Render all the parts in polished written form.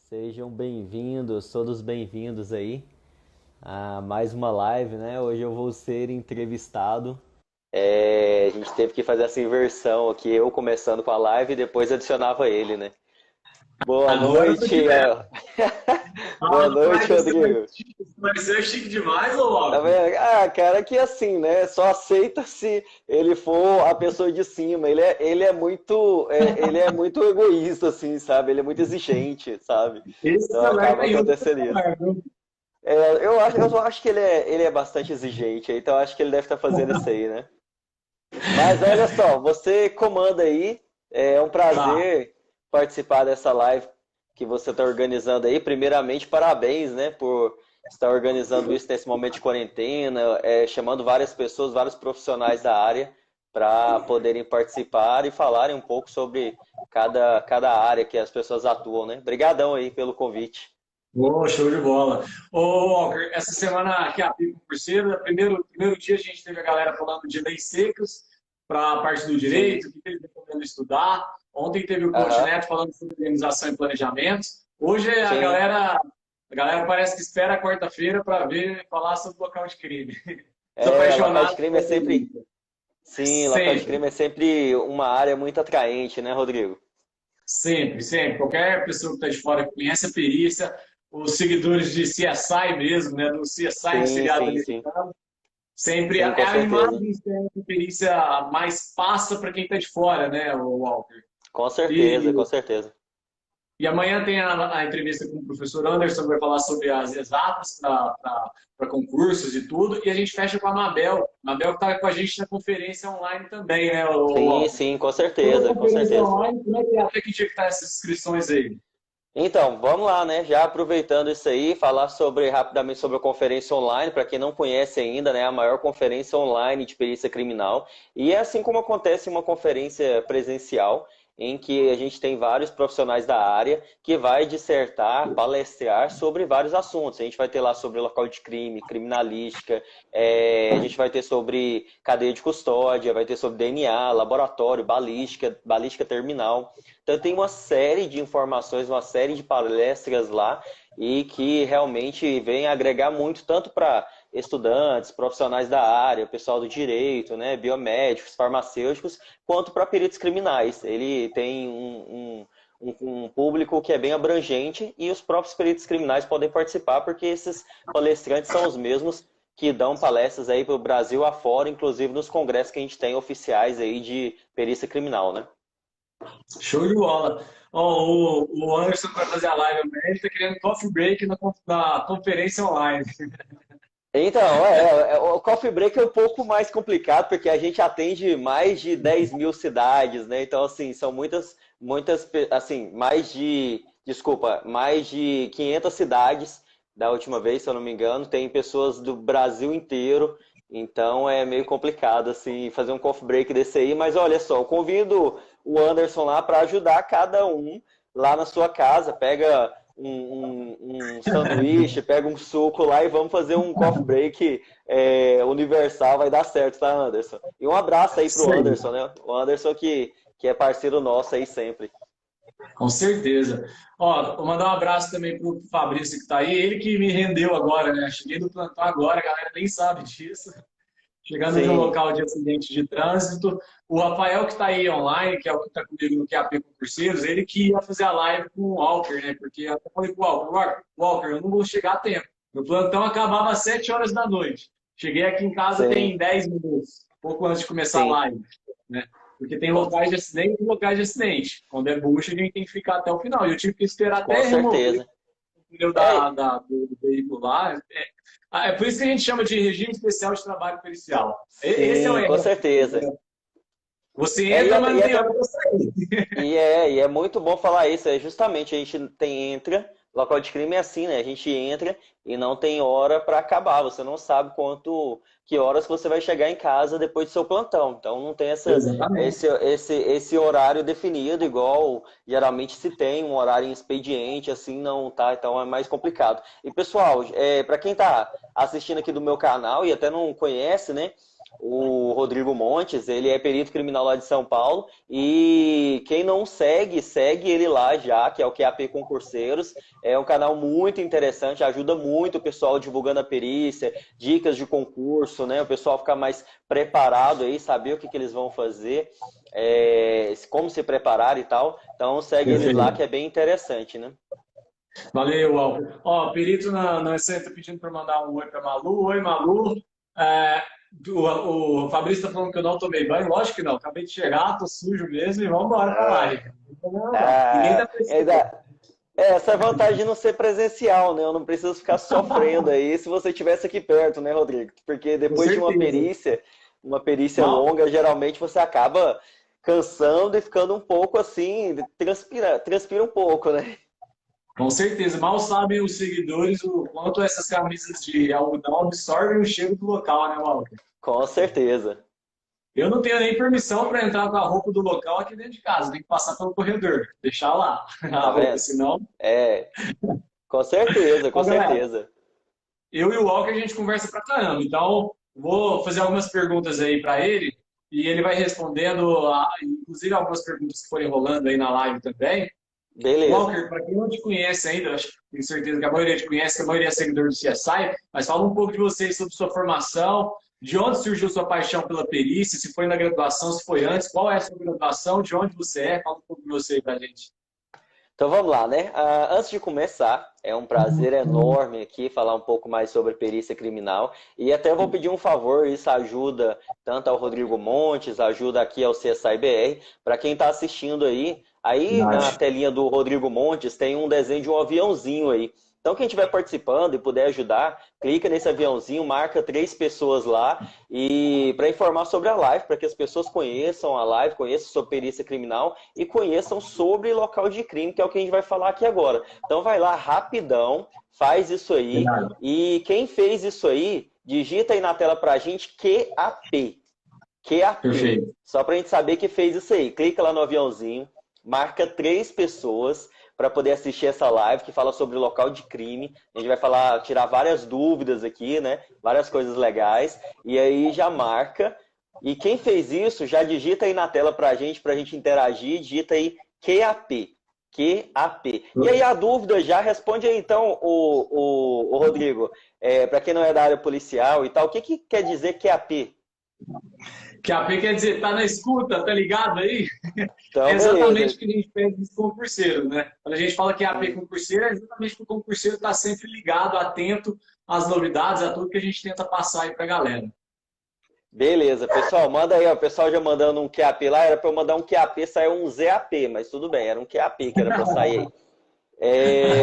Sejam bem-vindos, todos bem-vindos aí a mais uma live, né? Hoje eu vou ser entrevistado. A gente teve que fazer essa inversão aqui, eu começando com a live e depois adicionava ele, né? Boa Agora eu tô noite, direto. boa Rapaz, noite, Rodrigo. você é chique demais, ô Tá Walter. vendo? Ah, cara, que assim, né? Só aceita se ele for a pessoa de cima. Ele é muito egoísta, assim, sabe? Ele é muito exigente, sabe? Esse Então alerta acaba aí, outro acontecendo isso. patamar, viu? Eu acho que ele é bastante exigente, então eu acho que ele deve estar fazendo isso aí, né? Mas olha só, você comanda aí, é um Tá. prazer participar dessa live que você está organizando aí. Primeiramente, parabéns, né, por estar organizando isso nesse momento de quarentena, chamando várias pessoas, vários profissionais da área para poderem participar e falarem um pouco sobre cada área que as pessoas atuam, né? Obrigadão aí pelo convite. Ô, show de bola. Ô, Walker, essa semana aqui a Pico Curseiro, primeiro dia a gente teve a galera falando de leis secas para a parte do Sim, direito, o que eles recomendam estudar. Ontem teve o Coach aham, Neto falando sobre organização e planejamento. Hoje sim. a galera parece que espera a quarta-feira para ver falar sobre o local de crime. Os Local de apaixonados crime é pela sempre. pergunta. Sim, local de Sempre. crime é sempre uma área muito atraente, né, Rodrigo? Sempre, sempre. Qualquer pessoa que está de fora que conhece a perícia, os seguidores de CSI mesmo, né, do CSI, do Sim, seriado sim, sim. americano, sempre Sim, é com a certeza. imagem que a perícia mais passa para quem está de fora, né, o Walter. Com certeza, com E, certeza. e amanhã tem a entrevista com o professor Anderson, vai falar sobre as exatas para concursos e tudo, e a gente fecha com a Mabel que está com a gente na conferência online também, né, o Sim, Walter. sim, com Toda certeza, com conferência certeza. online, como é que é? Até que dia que tá essas inscrições aí? Então, vamos lá, né? Já aproveitando isso aí, falar rapidamente sobre a conferência online, para quem não conhece ainda, né? A maior conferência online de perícia criminal. E é assim como acontece uma conferência presencial, em que a gente tem vários profissionais da área que vai dissertar, palestrar sobre vários assuntos. A gente vai ter lá sobre local de crime, criminalística, a gente vai ter sobre cadeia de custódia, vai ter sobre DNA, laboratório, balística terminal. Então tem uma série de informações, uma série de palestras lá e que realmente vem agregar muito tanto para estudantes, profissionais da área, pessoal do direito, né, biomédicos, farmacêuticos, quanto para peritos criminais. Ele tem um público que é bem abrangente e os próprios peritos criminais podem participar porque esses palestrantes são os mesmos que dão palestras aí para o Brasil afora, inclusive nos congressos que a gente tem oficiais aí de perícia criminal, né? Show de bola. Ó, o Anderson vai fazer a live amanhã, ele tá querendo coffee break na conferência online. Então, o Coffee Break é um pouco mais complicado, porque a gente atende mais de 10 mil cidades, né? Então, assim, são assim, mais de 500 cidades da última vez, se eu não me engano. Tem pessoas do Brasil inteiro, então é meio complicado, assim, fazer um Coffee Break desse aí. Mas olha só, eu convido o Anderson lá para ajudar cada um lá na sua casa. Pega um sanduíche, pega um suco lá e vamos fazer um coffee break universal, vai dar certo, tá, Anderson? E um abraço aí pro Sim, Anderson, né? O Anderson que é parceiro nosso aí sempre. com certeza. Ó, vou mandar um abraço também pro Fabrício que tá aí, ele que me rendeu agora, né? Cheguei do plantão agora, a galera nem sabe disso. Chegando de um Sim, local de acidente de trânsito. O Rafael, que está aí online, que é o que está comigo no QAP Concurseiros, ele que ia fazer a live com o Walker, né? Porque eu até falei com o Walker, eu não vou chegar a tempo. Meu plantão acabava às 7 horas da noite. Cheguei aqui em casa sim, tem 10 minutos, pouco antes de começar a sim. live, né? Porque tem Com, locais de acidente e locais de acidente. Quando é bucha, a gente tem que ficar até o final. E eu tive que esperar com até remover certeza. o pneu É, do veículo lá. É por isso que a gente chama de regime especial de trabalho pericial. Esse é o sim, com R. certeza. Você É, entra, mas não tem hora para sair. E é muito bom falar isso. É justamente a gente entra, local de crime é assim, né? A gente entra e não tem hora para acabar. Você não sabe que horas que você vai chegar em casa depois do seu plantão. Então não tem Exatamente. esse horário definido, igual geralmente se tem um horário em expediente, assim não tá. Então é mais complicado. E pessoal, para quem tá assistindo aqui do meu canal e até não conhece, né? O Rodrigo Montes, ele é perito criminal lá de São Paulo e quem não segue, segue ele lá já, que é o QAP Concurseiros. É um canal muito interessante, ajuda muito o pessoal divulgando a perícia, dicas de concurso, né? O pessoal ficar mais preparado aí, saber o que eles vão fazer, como se preparar e tal. Então segue eles lá que é bem interessante, né? Valeu, Walter. Ó, perito na ECE tá pedindo para mandar um oi para Malu. Oi, Malu. É, o Fabrício está falando que eu não tomei banho. Lógico que não. Acabei de chegar, tô sujo mesmo e vamos embora para lá. Ninguém tá precisando. Essa é a vantagem de não ser presencial, né? Eu não preciso ficar sofrendo aí se você estivesse aqui perto, né, Rodrigo? Porque depois de uma perícia longa, geralmente você acaba cansando e ficando um pouco assim, transpira um pouco, né? Com certeza. Mal sabem os seguidores o quanto essas camisas de algodão absorvem o cheiro do local, né, Walter? Com certeza. Eu não tenho nem permissão para entrar com a roupa do local aqui dentro de casa. Tem que passar pelo corredor, deixar lá a Tá roupa, vendo? senão... Com certeza, com Ó, galera, certeza. eu e o Walker, a gente conversa pra caramba. Então, vou fazer algumas perguntas aí para ele e ele vai respondendo, inclusive algumas perguntas que forem rolando aí na live também. Beleza. Walker, para quem não te conhece ainda, acho que tenho certeza que a maioria te conhece, que a maioria é seguidor do CSI, mas fala um pouco de você, sobre sua formação, de onde surgiu sua paixão pela perícia, se foi na graduação, se foi antes, qual é a sua graduação, de onde você é, fala um pouco de você aí pra gente. Então vamos lá, né? Antes de começar, é um prazer enorme aqui falar um pouco mais sobre perícia criminal. E até eu vou pedir um favor, isso ajuda tanto ao Rodrigo Montes, ajuda aqui ao CSI BR, para quem está assistindo aí na telinha do Rodrigo Montes tem um desenho de um aviãozinho aí. Então quem estiver participando e puder ajudar, clica nesse aviãozinho, marca 3 pessoas lá e para informar sobre a live, para que as pessoas conheçam a live, conheçam sobre perícia criminal e conheçam sobre local de crime, que é o que a gente vai falar aqui agora. Então vai lá rapidão, faz isso aí e quem fez isso aí, digita aí na tela para a gente QAP. QAP. Perfeito. Só para a gente saber que fez isso aí. Clica lá no aviãozinho, marca 3 pessoas para poder assistir essa live que fala sobre o local de crime. A gente vai tirar várias dúvidas aqui, né? Várias coisas legais. E aí já marca. E quem fez isso, já digita aí na tela pra gente interagir. Digita aí QAP. QAP. E aí a dúvida já responde aí então, o Rodrigo. Para quem não é da área policial e tal, o que quer dizer QAP? QAP quer dizer, tá na escuta, tá ligado aí? Então, é exatamente o que a gente pede dos concurseiros, né? Quando a gente fala que QAP concurseiro, é exatamente que o concurseiro está sempre ligado, atento às novidades, a tudo que a gente tenta passar aí pra galera. Beleza, pessoal, manda aí, ó, o pessoal já mandando um QAP lá, era para eu mandar um QAP, saiu um ZAP, mas tudo bem, era um QAP que era para sair aí.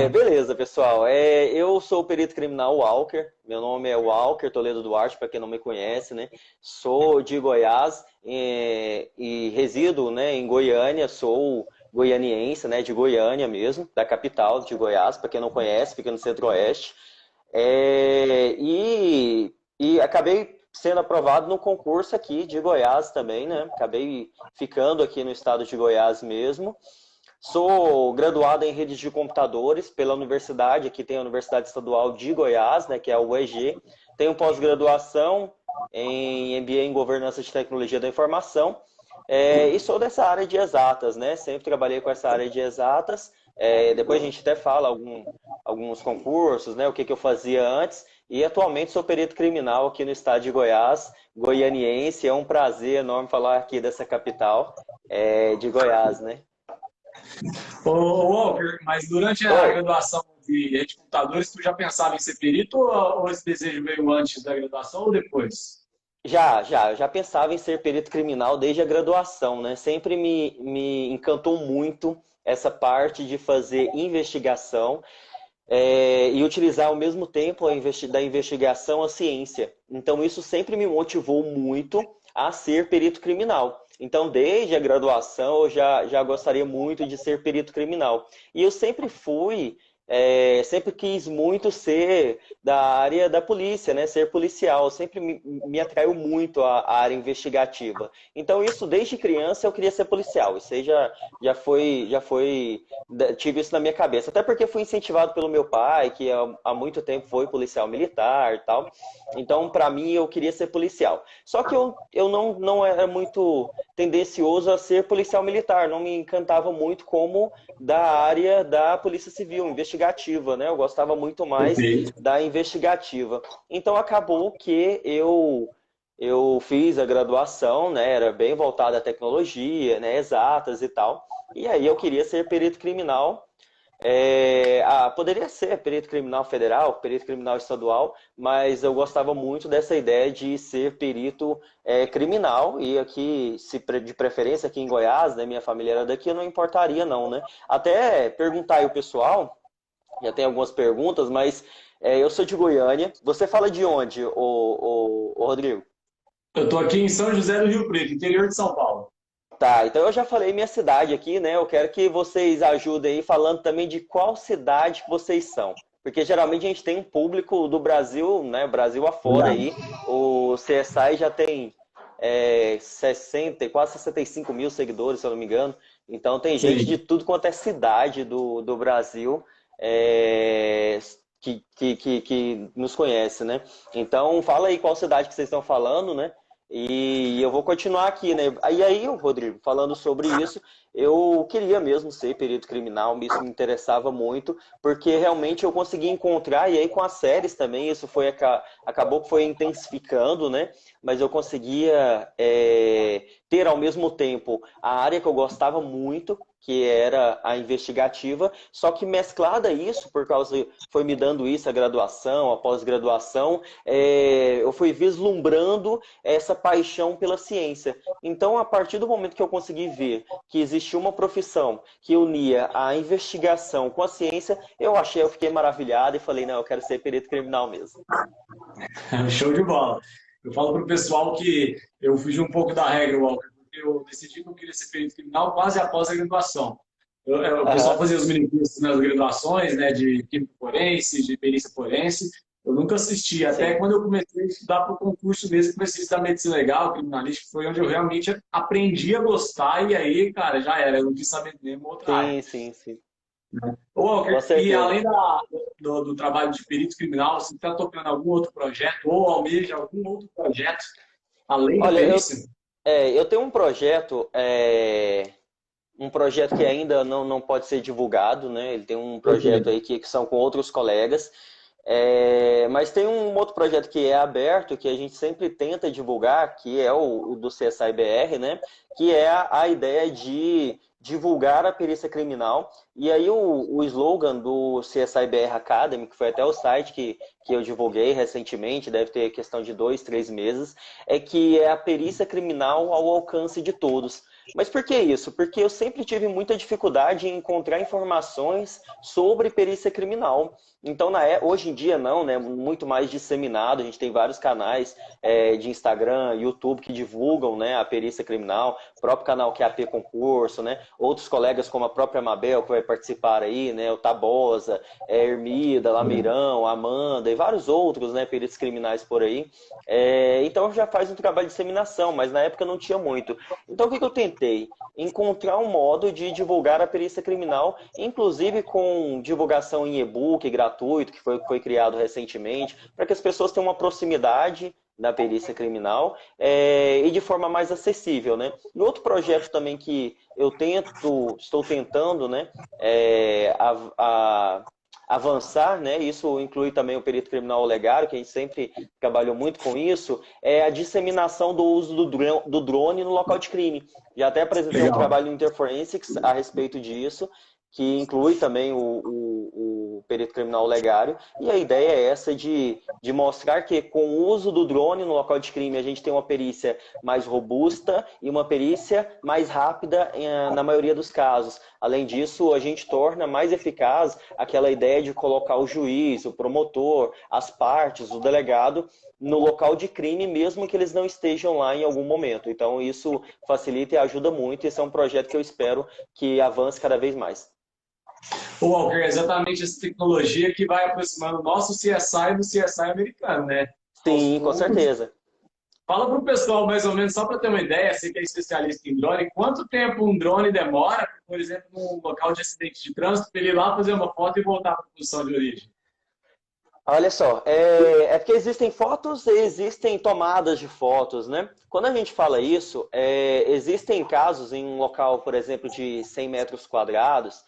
Beleza, pessoal. Eu sou o perito criminal Walker. Meu nome é Walker Toledo Duarte, para quem não me conhece, né? Sou de Goiás e resido, né, em Goiânia. Sou goianiense, né, de Goiânia mesmo, da capital de Goiás, para quem não conhece, fica no Centro-Oeste. E acabei sendo aprovado no concurso aqui de Goiás também, né? Acabei ficando aqui no estado de Goiás mesmo. Sou graduado em redes de computadores pela universidade, aqui tem a Universidade Estadual de Goiás, né, que é a UEG. Tenho pós-graduação em MBA em Governança de Tecnologia da Informação. E sou dessa área de exatas, né? Sempre trabalhei com essa área de exatas. Depois a gente até fala alguns concursos, né? O que eu fazia antes. E atualmente sou perito criminal aqui no estado de Goiás, goianiense. É um prazer enorme falar aqui dessa capital de Goiás, né? Ô, Walker, mas durante a graduação de rede de computadores, tu já pensava em ser perito ou esse desejo veio antes da graduação ou depois? Já pensava em ser perito criminal desde a graduação, né? Sempre me encantou muito essa parte de fazer investigação e utilizar ao mesmo tempo da investigação a ciência. Então isso sempre me motivou muito a ser perito criminal. Então, desde a graduação, eu já gostaria muito de ser perito criminal. E eu sempre fui sempre quis muito ser da área da polícia, né? Ser policial. Sempre me atraiu muito a área investigativa. Então, isso desde criança eu queria ser policial. Isso aí tive isso na minha cabeça. Até porque fui incentivado pelo meu pai, que há muito tempo foi policial militar e tal. Então, para mim, eu queria ser policial. Só que eu não era muito tendencioso a ser policial militar. Não me encantava muito como da área da Polícia Civil, investigativa, né? Eu gostava muito mais Perfeito. da investigativa. Então acabou que eu fiz a graduação, né? Era bem voltada à tecnologia, né? Exatas e tal. E aí eu queria ser perito criminal. Poderia ser perito criminal federal, perito criminal estadual, mas eu gostava muito dessa ideia de ser perito criminal e aqui, de preferência aqui em Goiás, né, minha família era daqui, eu não importaria não, né? Até perguntar aí o pessoal, já tem algumas perguntas, mas eu sou de Goiânia. Você fala de onde, ô Rodrigo? Eu estou aqui em São José do Rio Preto, interior de São Paulo. Tá, então eu já falei minha cidade aqui, né? Eu quero que vocês ajudem aí falando também de qual cidade que vocês são. Porque geralmente a gente tem um público do Brasil, né? Brasil afora Legal. aí. O CSI já tem 60, quase 65 mil seguidores, se eu não me engano. Então tem gente de Sim. tudo quanto é cidade do Brasil que nos conhece, né? Então fala aí qual cidade que vocês estão falando, né? E eu vou continuar aqui, né? Aí, Rodrigo, falando sobre isso, eu queria mesmo ser perito criminal, isso me interessava muito, porque realmente eu consegui encontrar, e aí com as séries também, isso acabou que foi intensificando, né? Mas eu conseguia ter ao mesmo tempo a área que eu gostava muito, que era a investigativa, só que mesclada isso, por causa, foi me dando isso, a graduação, a pós-graduação, eu fui vislumbrando essa paixão pela ciência. Então, a partir do momento que eu consegui ver que existia uma profissão que unia a investigação com a ciência, eu fiquei maravilhado e falei, não, eu quero ser perito criminal mesmo. Show de bola. Eu falo para o pessoal que eu fugi um pouco da regra, Walker, porque eu decidi que eu queria ser perito criminal quase após a graduação. O pessoal Aham. fazia os mini-cursos nas graduações, né, de químico forense, de perícia forense. Eu nunca assisti, até Sim. quando eu comecei a estudar para o concurso mesmo, comecei a estudar medicina legal, criminalística, foi onde eu realmente aprendi a gostar e aí, cara, já era, eu não quis saber nenhuma outra área. Sim, sim, sim. Ô, Com Walker, e certeza. além do trabalho de perito criminal, você está tocando algum outro projeto ou almeja algum outro projeto além da Olha, perícia? eu tenho um projeto que ainda não pode ser divulgado, né? Ele tem um projeto Perfeito. aí que são com outros colegas. Mas tem um outro projeto que é aberto, que a gente sempre tenta divulgar, que é o do CSI-BR, né? Que é a ideia de divulgar a perícia criminal. E aí o slogan do CSI-BR Academy, que foi até o site que eu divulguei recentemente, deve ter questão de 2, 3 meses, é que é a perícia criminal ao alcance de todos. Mas por que isso? Porque eu sempre tive muita dificuldade em encontrar informações sobre perícia criminal. Então, hoje em dia não, né? Muito mais disseminado. A gente tem vários canais de Instagram, YouTube que divulgam, né, a perícia criminal, o próprio canal QAP Concurso, né? Outros colegas como a própria Mabel que vai participar aí, né? O Tabosa, Ermida, Lamirão, Amanda e vários outros, né? Peritos criminais por aí. Então já faz um trabalho de disseminação, mas na época não tinha muito. Então o que eu tentei? Encontrar um modo de divulgar a perícia criminal, inclusive com divulgação em e-book gratuito, que foi criado recentemente, para que as pessoas tenham uma proximidade da perícia criminal e de forma mais acessível, né? E outro projeto também que estou tentando, né, avançar, né? Isso inclui também o perito criminal olegário, que a gente sempre trabalhou muito com isso, é a disseminação do uso do drone no local de crime. Já até apresentei um Legal. trabalho no Interforensics a respeito disso, que inclui também o perito criminal olegário, e a ideia é essa de mostrar que com o uso do drone no local de crime a gente tem uma perícia mais robusta e uma perícia mais rápida na maioria dos casos. Além disso, a gente torna mais eficaz aquela ideia de colocar o juiz, o promotor, as partes, o delegado no local de crime, mesmo que eles não estejam lá em algum momento. Então, isso facilita e ajuda muito. Esse é um projeto que eu espero que avance cada vez mais. Ô, Walker, é exatamente essa tecnologia que vai aproximando o nosso CSI do CSI americano, né? Aos Sim, com poucos. certeza. Fala para o pessoal, mais ou menos, só para ter uma ideia, você que é especialista em drone, quanto tempo um drone demora, por exemplo, num local de acidente de trânsito, para ele ir lá fazer uma foto e voltar para a posição de origem? Olha só, é porque existem fotos e existem tomadas de fotos, né? Quando a gente fala isso, existem casos em um local, por exemplo, de 100 metros quadrados,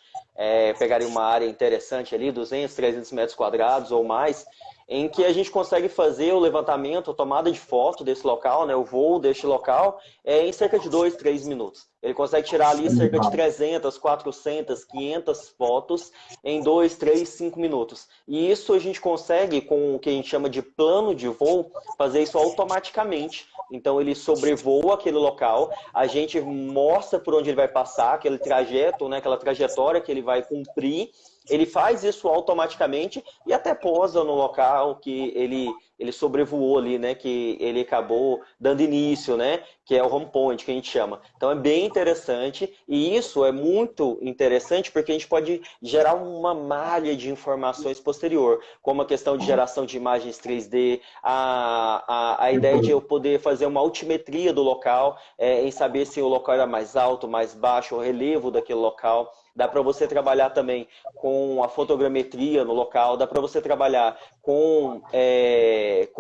pegaria uma área interessante ali, 200, 300 metros quadrados ou mais, em que a gente consegue fazer o levantamento, a tomada de foto desse local, né, o voo deste local, em cerca de 2, 3 minutos. Ele consegue tirar ali cerca de 300, 400, 500 fotos em 2, 3, 5 minutos. E isso a gente consegue, com o que a gente chama de plano de voo, fazer isso automaticamente. Então ele sobrevoa aquele local, a gente mostra por onde ele vai passar, aquele trajeto, né, aquela trajetória que ele vai cumprir. Ele faz isso automaticamente e até posa no local que ele sobrevoou ali, né? Que ele acabou dando início, né? Que é o home point, que a gente chama. Então é bem interessante e isso é muito interessante porque a gente pode gerar uma malha de informações posterior, como a questão de geração de imagens 3D, a ideia de eu poder fazer uma altimetria do local, em saber se o local era mais alto, mais baixo, o relevo daquele local. Dá para você trabalhar também com a fotogrametria no local, dá para você trabalhar com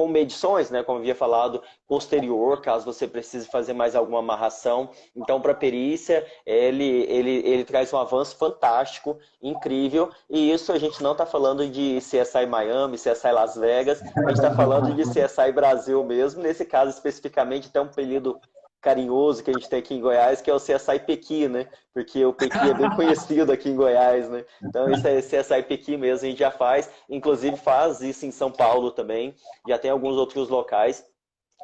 medições, né, como havia falado, posterior, caso você precise fazer mais alguma amarração. Então, para a perícia, ele traz um avanço fantástico, incrível, e isso a gente não está falando de CSI Miami, CSI Las Vegas, a gente está falando de CSI Brasil mesmo, nesse caso especificamente, até um apelido carinhoso que a gente tem aqui em Goiás, que é o CSI Pequi, né? Porque o Pequi é bem conhecido aqui em Goiás, né? Então isso é CSI Pequi mesmo, a gente já faz, inclusive faz isso em São Paulo também, já tem alguns outros locais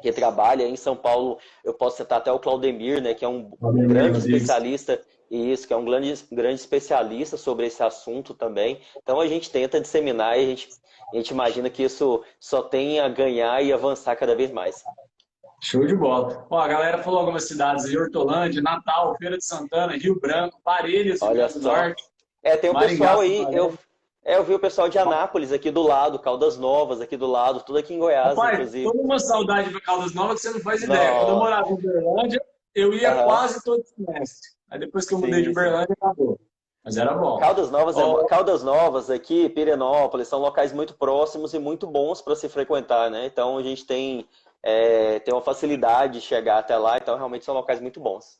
que trabalha em São Paulo. Eu posso citar até o Claudemir, né? Que é um grande especialista, e isso, que é um grande especialista sobre esse assunto também. Então a gente tenta disseminar e a gente imagina que isso só tem a ganhar e avançar cada vez mais. Show de bola. Ó, a galera falou algumas cidades de Hortolândia, Natal, Feira de Santana, Rio Branco, Parelhas, Rio Olha Grande do só. Norte, Tem o Maringá, pessoal aí, Santarém. eu vi o pessoal de Anápolis aqui do lado, Caldas Novas aqui do lado, tudo aqui em Goiás, Rapaz, inclusive. toda uma saudade de Caldas Novas que você não faz ideia. Quando eu Não, morava em Uberlândia, eu ia aham, quase todo semestre. Aí depois que eu mudei de sim, sim. Uberlândia, acabou. Mas era bom. Ó, Caldas Novas aqui, Pirenópolis, são locais muito próximos e muito bons para se frequentar, né? Então a gente tem uma facilidade de chegar até lá, então realmente são locais muito bons.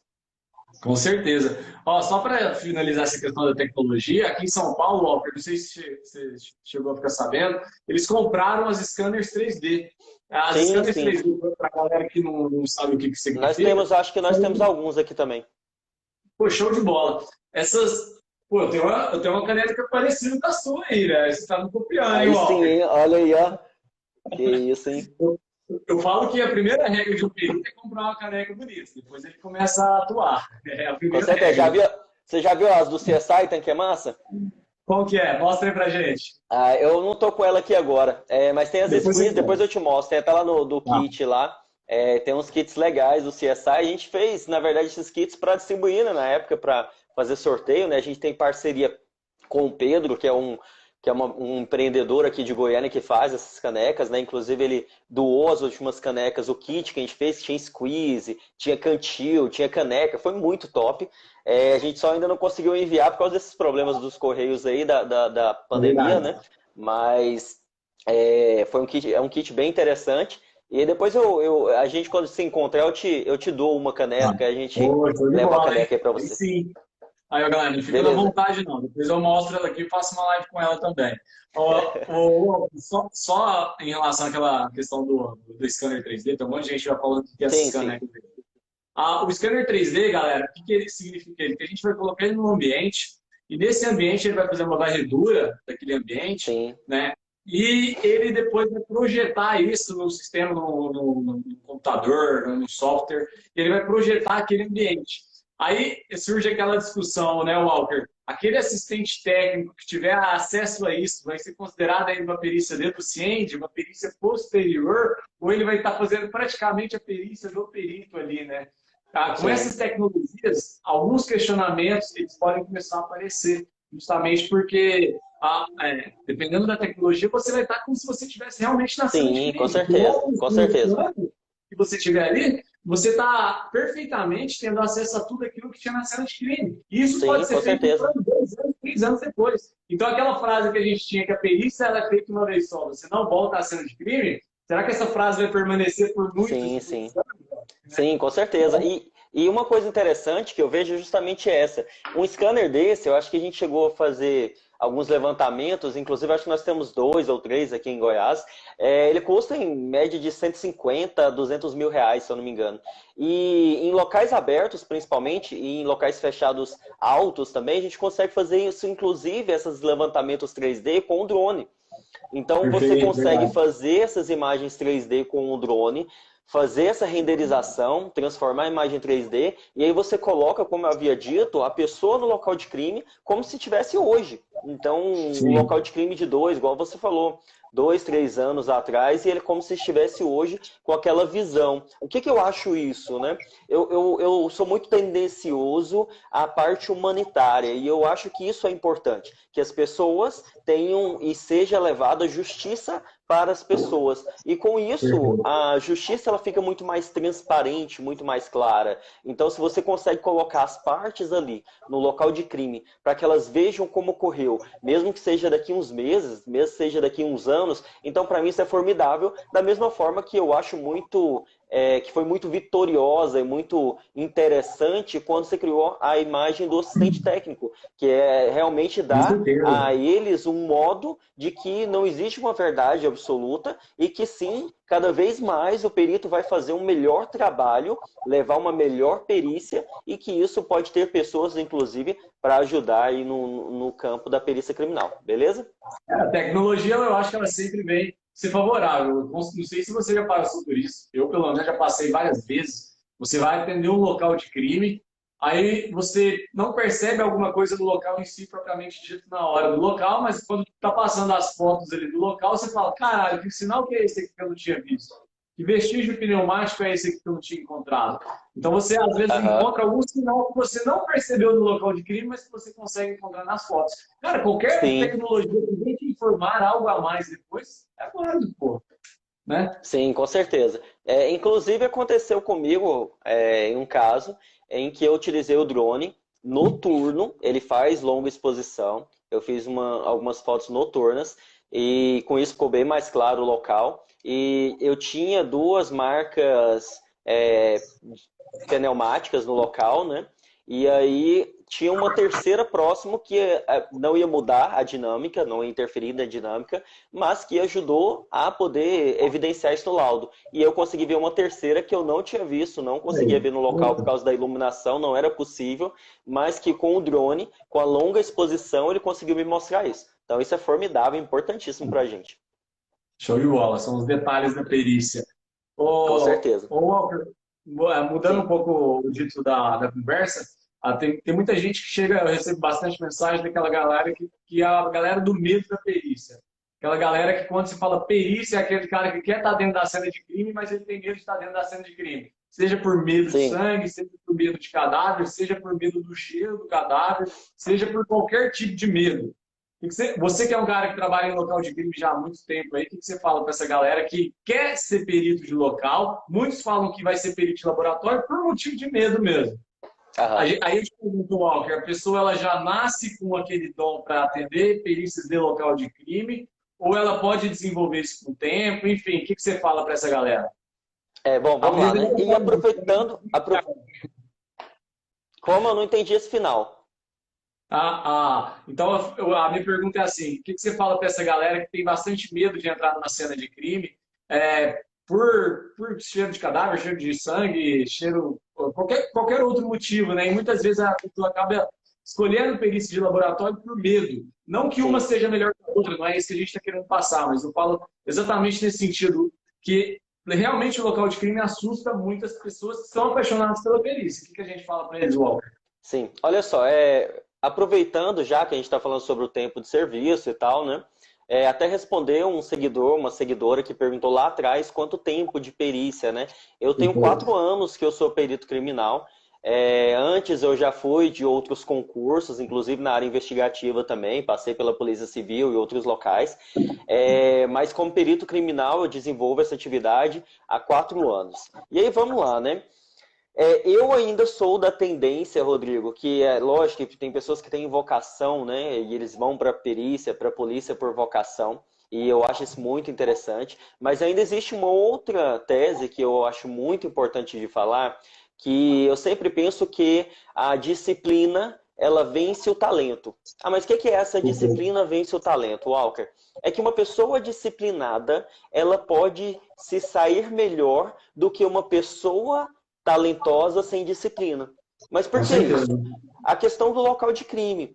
com certeza. Ó, só para finalizar essa questão da tecnologia, aqui em São Paulo, Walker, não sei se você chegou a ficar sabendo, eles compraram as scanners 3D. As Sim, scanners sim. 3D, para a galera que não sabe o que Nós significa, temos, acho que nós temos alguns aqui também. pô, show de bola. Essas. Pô, eu tenho uma caneca parecida com a sua aí, né? Você tá me copiando, hein, Aí sim, Walker? hein? Olha aí, ó. Que isso, hein? Eu falo que a primeira regra de um perito é comprar uma caneca bonita, depois ele começa a atuar. É a Com primeira certeza. regra. Você já viu as do CSI, Tanque é Massa? Qual que é? Mostra aí pra gente. Ah, eu não tô com ela aqui agora, mas tem as Depois você squeeze, depois conta. eu te mostro. Tem até lá do Tá. kit lá. Tem uns kits legais do CSI. A gente fez, na verdade, esses kits para distribuir, né, na época, para fazer sorteio, né? A gente tem parceria com o Pedro, que é um empreendedor aqui de Goiânia que faz essas canecas, né? Inclusive ele doou as últimas canecas, o kit que a gente fez, tinha squeeze, tinha cantil, tinha caneca, foi muito top. A gente só ainda não conseguiu enviar por causa desses problemas dos correios aí da pandemia, Verdade. né? Mas é um kit bem interessante. E depois a gente, quando se encontrar, eu te dou uma Tá. caneca, a gente Pô, show de leva uma bola, hein? caneca aí pra Aí você. sim. Aí, ó, galera, não fica na Beleza? vontade, não. Depois eu mostro ela aqui e faço uma live com ela também. Só em relação àquela questão do scanner 3D, tem um monte de gente já falando que é esse Sim, scanner. sim, O scanner 3D, galera, o que ele significa? Que a gente vai colocar ele num ambiente, e nesse ambiente ele vai fazer uma varredura daquele ambiente, sim. né? E ele depois vai projetar isso no sistema, no computador, no software, e ele vai projetar aquele ambiente. Aí surge aquela discussão, né, Walker? Aquele assistente técnico que tiver acesso a isso vai ser considerado ainda uma perícia deficiente, uma perícia posterior, ou ele vai estar fazendo praticamente a perícia do perito ali, né? Tá? Com Sim. essas tecnologias, alguns questionamentos eles podem começar a aparecer. justamente porque, dependendo da tecnologia, você vai estar como se você estivesse realmente na cena de Sim, com crime. certeza, com certeza. Que você tiver ali, você está perfeitamente tendo acesso a tudo aquilo que tinha na cena de crime. E isso pode Sim, ser com feito um certeza. ano, 2 anos, 3 anos depois. Então, aquela frase que a gente tinha, que a perícia ela é feita uma vez só, você não volta à cena de crime, será que essa frase vai permanecer por muitos Sim, e muitos sim. anos? Né? Sim, com certeza. E uma coisa interessante que eu vejo é justamente essa. Um scanner desse, eu acho que a gente chegou a fazer alguns levantamentos, inclusive acho que nós temos 2 ou 3 aqui em Goiás. Ele custa em média de 150 a 200 mil reais, se eu não me engano. E em locais abertos, principalmente, e em locais fechados altos também, a gente consegue fazer isso, inclusive, esses levantamentos 3D com o drone. Então você Perfeito, consegue verdade. fazer essas imagens 3D com o drone, fazer essa renderização, transformar a imagem 3D, e aí você coloca, como eu havia dito, a pessoa no local de crime como se estivesse hoje. Então, um Sim. local de crime de dois, igual você falou, 2, 3 anos atrás, e ele como se estivesse hoje com aquela visão. O que eu acho isso, né? Eu sou muito tendencioso à parte humanitária, e eu acho que isso é importante, que as pessoas tenham e seja levada justiça para as pessoas. E com isso, Perfeito. a justiça ela fica muito mais transparente, muito mais clara. Então, se você consegue colocar as partes ali no local de crime, para que elas vejam como ocorreu, mesmo que seja daqui uns meses, mesmo que seja daqui uns anos, então para mim isso é formidável, da mesma forma que eu acho muito que foi muito vitoriosa e muito interessante quando você criou a imagem do assistente técnico, que é realmente Com dar certeza. a eles um modo de que não existe uma verdade absoluta e que sim, cada vez mais o perito vai fazer um melhor trabalho, levar uma melhor perícia e que isso pode ter pessoas, inclusive, para ajudar aí no campo da perícia criminal, beleza? A tecnologia, eu acho que ela sempre vem ser favorável. Eu não sei se você já passou por isso. Eu, pelo menos, já passei várias vezes. Você vai atender um local de crime, aí você não percebe alguma coisa do local em si, propriamente dito, na hora do local, mas quando está passando as fotos ali do local, você fala, caralho, que sinal que é esse aqui que eu não tinha visto? Que vestígio pneumático é esse aqui que eu não tinha encontrado? Então você, às vezes, Aham. encontra algum sinal que você não percebeu no local de crime, mas que você consegue encontrar nas fotos. Cara, qualquer Sim. tecnologia que vem te informar algo a mais depois, é válido, pô. Né? Sim, com certeza. Inclusive aconteceu comigo em um caso em que eu utilizei o drone noturno, ele faz longa exposição, eu fiz algumas fotos noturnas e com isso ficou bem mais claro o local. E eu tinha 2 marcas pneumáticas no local, né? E aí tinha uma terceira próximo que não ia mudar a dinâmica, não ia interferir na dinâmica, mas que ajudou a poder evidenciar isso no laudo. E eu consegui ver uma terceira que eu não tinha visto, não conseguia ver no local por causa da iluminação, não era possível, mas que com o drone, com a longa exposição, ele conseguiu me mostrar isso. Então isso é formidável, importantíssimo para a gente. Show de bola, são os detalhes da perícia. Com Ô, certeza. ô Walker, mudando um Sim. pouco o dito da conversa, tem muita gente que chega, eu recebo bastante mensagem daquela galera que é a galera do medo da perícia. Aquela galera que quando se fala perícia, é aquele cara que quer estar dentro da cena de crime, mas ele tem medo de estar dentro da cena de crime. Seja por medo de Sim. sangue, seja por medo de cadáver, seja por medo do cheiro do cadáver, seja por qualquer tipo de medo. Você que é um cara que trabalha em local de crime já há muito tempo aí, o que você fala para essa galera que quer ser perito de local? Muitos falam que vai ser perito de laboratório por motivo de medo mesmo. Aham. Aí eu te pergunto, Walker, a pessoa ela já nasce com aquele dom para atender perícias de local de crime ou ela pode desenvolver isso com o tempo? Enfim, o que você fala para essa galera? Bom, vamos lá, né? E aproveitando, como eu não entendi esse final. Então a minha pergunta é assim: o que você fala para essa galera que tem bastante medo de entrar numa cena de crime por cheiro de cadáver, cheiro de sangue, cheiro qualquer outro motivo, né? E muitas vezes a pessoa acaba escolhendo perícia de laboratório por medo. Não que uma Sim. seja melhor que a outra, não é isso que a gente está querendo passar, mas eu falo exatamente nesse sentido que realmente o local de crime assusta muitas pessoas que são apaixonadas pela perícia. O que a gente fala para eles, Walker? Sim, olha só, aproveitando já que a gente está falando sobre o tempo de serviço e tal, né? Até responder um seguidor, uma seguidora que perguntou lá atrás quanto tempo de perícia, né? Eu tenho 4 anos que eu sou perito criminal. Antes eu já fui de outros concursos, inclusive na área investigativa também, passei pela Polícia Civil e outros locais. Mas como perito criminal eu desenvolvo essa atividade há 4 anos. E aí vamos lá, né? Eu ainda sou da tendência, Rodrigo, que é lógico que tem pessoas que têm vocação, né? E eles vão para a perícia, para a polícia por vocação. E eu acho isso muito interessante. Mas ainda existe uma outra tese que eu acho muito importante de falar, que eu sempre penso que a disciplina, ela vence o talento. Ah, mas o que é essa disciplina vence o talento, Walker? É que uma pessoa disciplinada, ela pode se sair melhor do que uma pessoa talentosa sem disciplina. Mas por Com que isso? certeza. A questão do local de crime.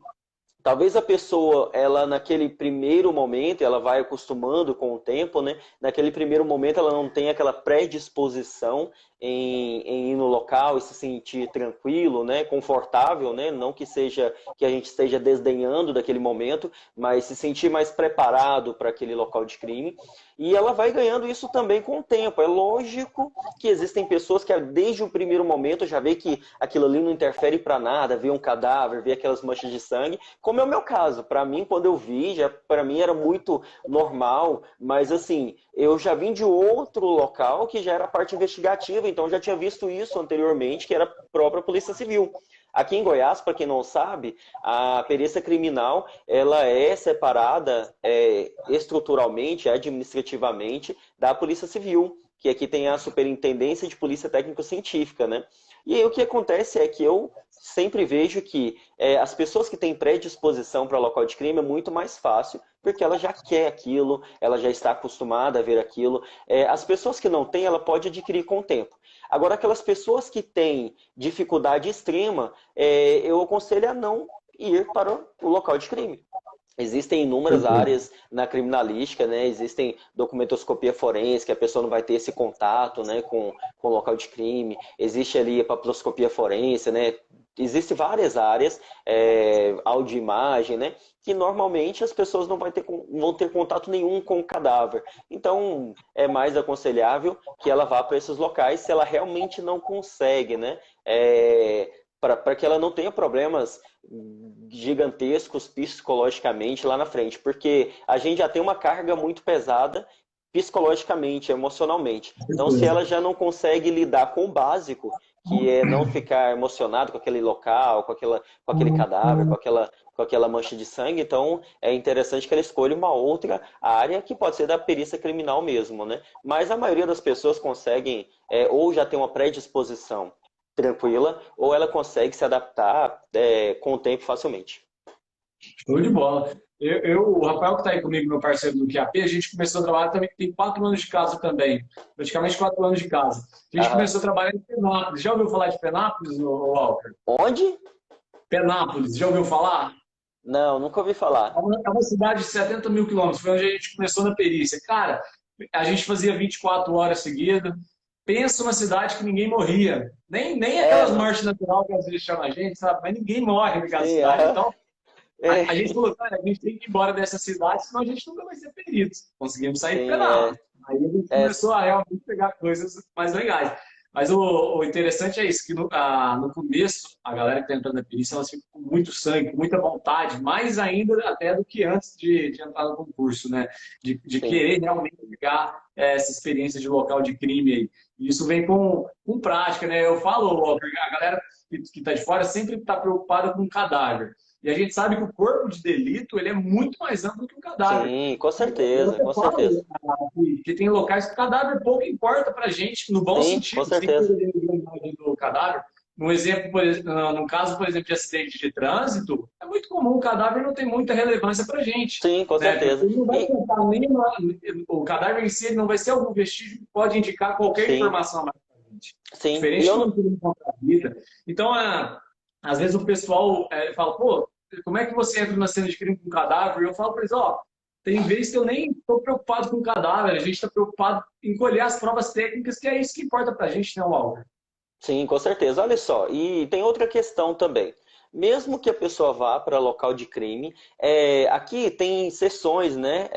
Talvez a pessoa, ela naquele primeiro momento, ela vai acostumando com o tempo, né? Naquele primeiro momento ela não tem aquela predisposição em ir no local e se sentir tranquilo, né? Confortável, né? Não que seja que a gente esteja desdenhando daquele momento, mas se sentir mais preparado para aquele local de crime. E ela vai ganhando isso também com o tempo. É lógico que existem pessoas que desde o primeiro momento já vê que aquilo ali não interfere para nada, vê um cadáver, vê aquelas manchas de sangue, como é o meu caso. Para mim, quando eu vi, já para mim era muito normal, mas assim, eu já vim de outro local que já era a parte investigativa, então eu já tinha visto isso anteriormente, que era a própria Polícia Civil. Aqui em Goiás, para quem não sabe, a perícia criminal ela é separada estruturalmente, administrativamente, da Polícia Civil, que aqui tem a Superintendência de Polícia Técnico-Científica, né? E aí o que acontece é que eu sempre vejo que as pessoas que têm predisposição para local de crime é muito mais fácil, porque ela já quer aquilo, ela já está acostumada a ver aquilo. As pessoas que não têm, ela pode adquirir com o tempo. Agora, aquelas pessoas que têm dificuldade extrema, eu aconselho a não ir para o local de crime. Existem inúmeras áreas na criminalística, né? Existem documentoscopia forense, que a pessoa não vai ter esse contato, né, com o local de crime. Existe ali a papiloscopia forense, né? Existem várias áreas, audioimagem, né? Que normalmente as pessoas não vão ter contato nenhum com o cadáver. Então, é mais aconselhável que ela vá para esses locais se ela realmente não consegue, né? Para que ela não tenha problemas gigantescos psicologicamente lá na frente, porque a gente já tem uma carga muito pesada psicologicamente, emocionalmente. Então, se ela já não consegue lidar com o básico, que é não ficar emocionado com aquele local, com aquele cadáver, com aquela mancha de sangue, então é interessante que ela escolha uma outra área que pode ser da perícia criminal mesmo, né? Mas a maioria das pessoas conseguem, ou já tem uma predisposição tranquila, ou ela consegue se adaptar com o tempo facilmente. Show de bola. O Rafael, que está aí comigo, meu parceiro do QAP, a gente começou a trabalhar também, tem 4 anos de casa também, praticamente 4 anos de casa. A gente Aham. começou a trabalhar em Penápolis. Já ouviu falar de Penápolis, Walker? Onde? Penápolis, já ouviu falar? Não, nunca ouvi falar. É uma cidade de 70 mil quilômetros, foi onde a gente começou na perícia. Cara, a gente fazia 24 horas seguidas. Pensa uma cidade que ninguém morria. Nem aquelas Não. mortes naturais que às vezes chamam a gente, sabe? Mas ninguém morre naquela Sim, cidade. aham. Então, É, a gente falou, cara, a gente tem que ir embora dessa cidade, senão a gente nunca vai ser perito. Conseguimos sair de sim, Penápolis. Aí a gente é, começou a realmente pegar coisas mais legais. Mas o interessante é isso, que no começo, a galera que está entrando na perícia, elas ficam com muito sangue, com muita vontade, mais ainda até do que antes de entrar no concurso, né? De sim. querer realmente pegar essa experiência de local de crime aí. E isso vem com prática, né? Eu falo, a galera que está de fora sempre está preocupada com o cadáver. E a gente sabe que o corpo de delito ele é muito mais amplo que o cadáver. Sim, com Eu certeza, até com falo certeza. que tem locais que o cadáver pouco importa para a gente, no bom Sim, com sentido, sem certeza. perder a imagem do cadáver. No exemplo, no caso, por exemplo, de acidente de trânsito, é muito comum, o cadáver não tem muita relevância para a gente. Sim, com Né? Porque certeza. ele não vai E, contar o cadáver em si ele não vai ser algum vestígio que pode indicar qualquer sim, informação a mais para a gente. sim. E Diferente eu de um não. crime contra a vida. Então, às vezes o pessoal fala, pô, como é que você entra na cena de crime com cadáver? E eu falo para eles, ó, tem vezes que eu nem estou preocupado com o cadáver, a gente está preocupado em colher as provas técnicas, que é isso que importa para a gente, né, Walter? Sim, com certeza. Olha só, e tem outra questão também. Mesmo que a pessoa vá para local de crime, aqui tem seções, né,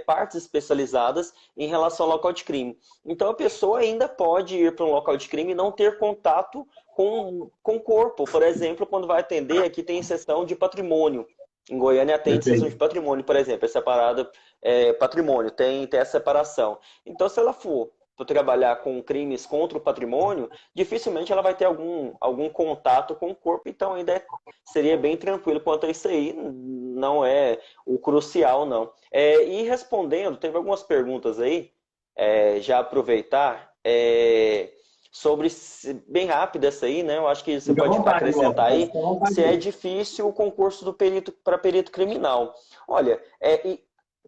partes especializadas em relação ao local de crime. Então a pessoa ainda pode ir para um local de crime e não ter contato com corpo. Por exemplo, quando vai atender, aqui tem sessão de patrimônio. Em Goiânia atende sessão de patrimônio, por exemplo, é separada patrimônio, tem essa separação. Então, se ela for trabalhar com crimes contra o patrimônio, dificilmente ela vai ter algum contato com o corpo, então ainda seria bem tranquilo quanto a isso aí, não é o crucial, não. E respondendo, teve algumas perguntas aí, já aproveitar, sobre, bem rápido essa aí, né? Eu acho que você pode acrescentar aí, se é difícil o concurso do perito para perito criminal. Olha,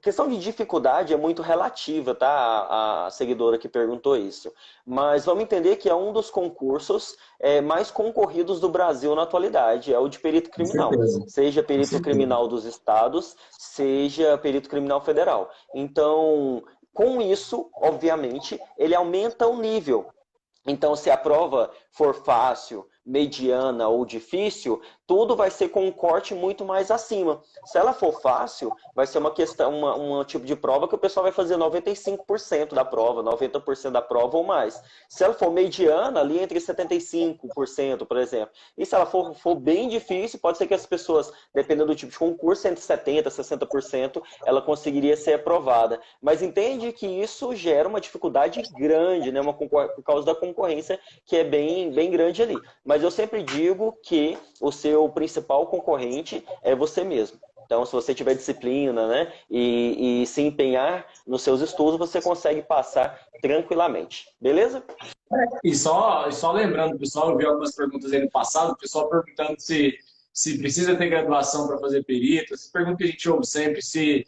questão de dificuldade é muito relativa, tá? A seguidora que perguntou isso. Mas vamos entender que é um dos concursos mais concorridos do Brasil na atualidade, é o de perito criminal. Seja perito criminal dos estados, seja perito criminal federal. Então, com isso, obviamente, ele aumenta o nível. Então, se a prova for fácil, mediana ou difícil, tudo vai ser com um corte muito mais acima. Se ela for fácil, vai ser uma questão, um tipo de prova que o pessoal vai fazer 95% da prova, 90% da prova ou mais. Se ela for mediana, ali entre 75%, por exemplo. E se ela for bem difícil, pode ser que as pessoas, dependendo do tipo de concurso, entre 70% e 60%, ela conseguiria ser aprovada. Mas entende que isso gera uma dificuldade grande, né? Por causa da concorrência que é bem, bem grande ali. Mas eu sempre digo que o seu principal concorrente é você mesmo. Então, se você tiver disciplina, né, e se empenhar nos seus estudos, você consegue passar tranquilamente. Beleza? E só lembrando, pessoal, eu vi algumas perguntas aí no passado, o pessoal perguntando se precisa ter graduação para fazer perito. Essa pergunta que a gente ouve sempre, se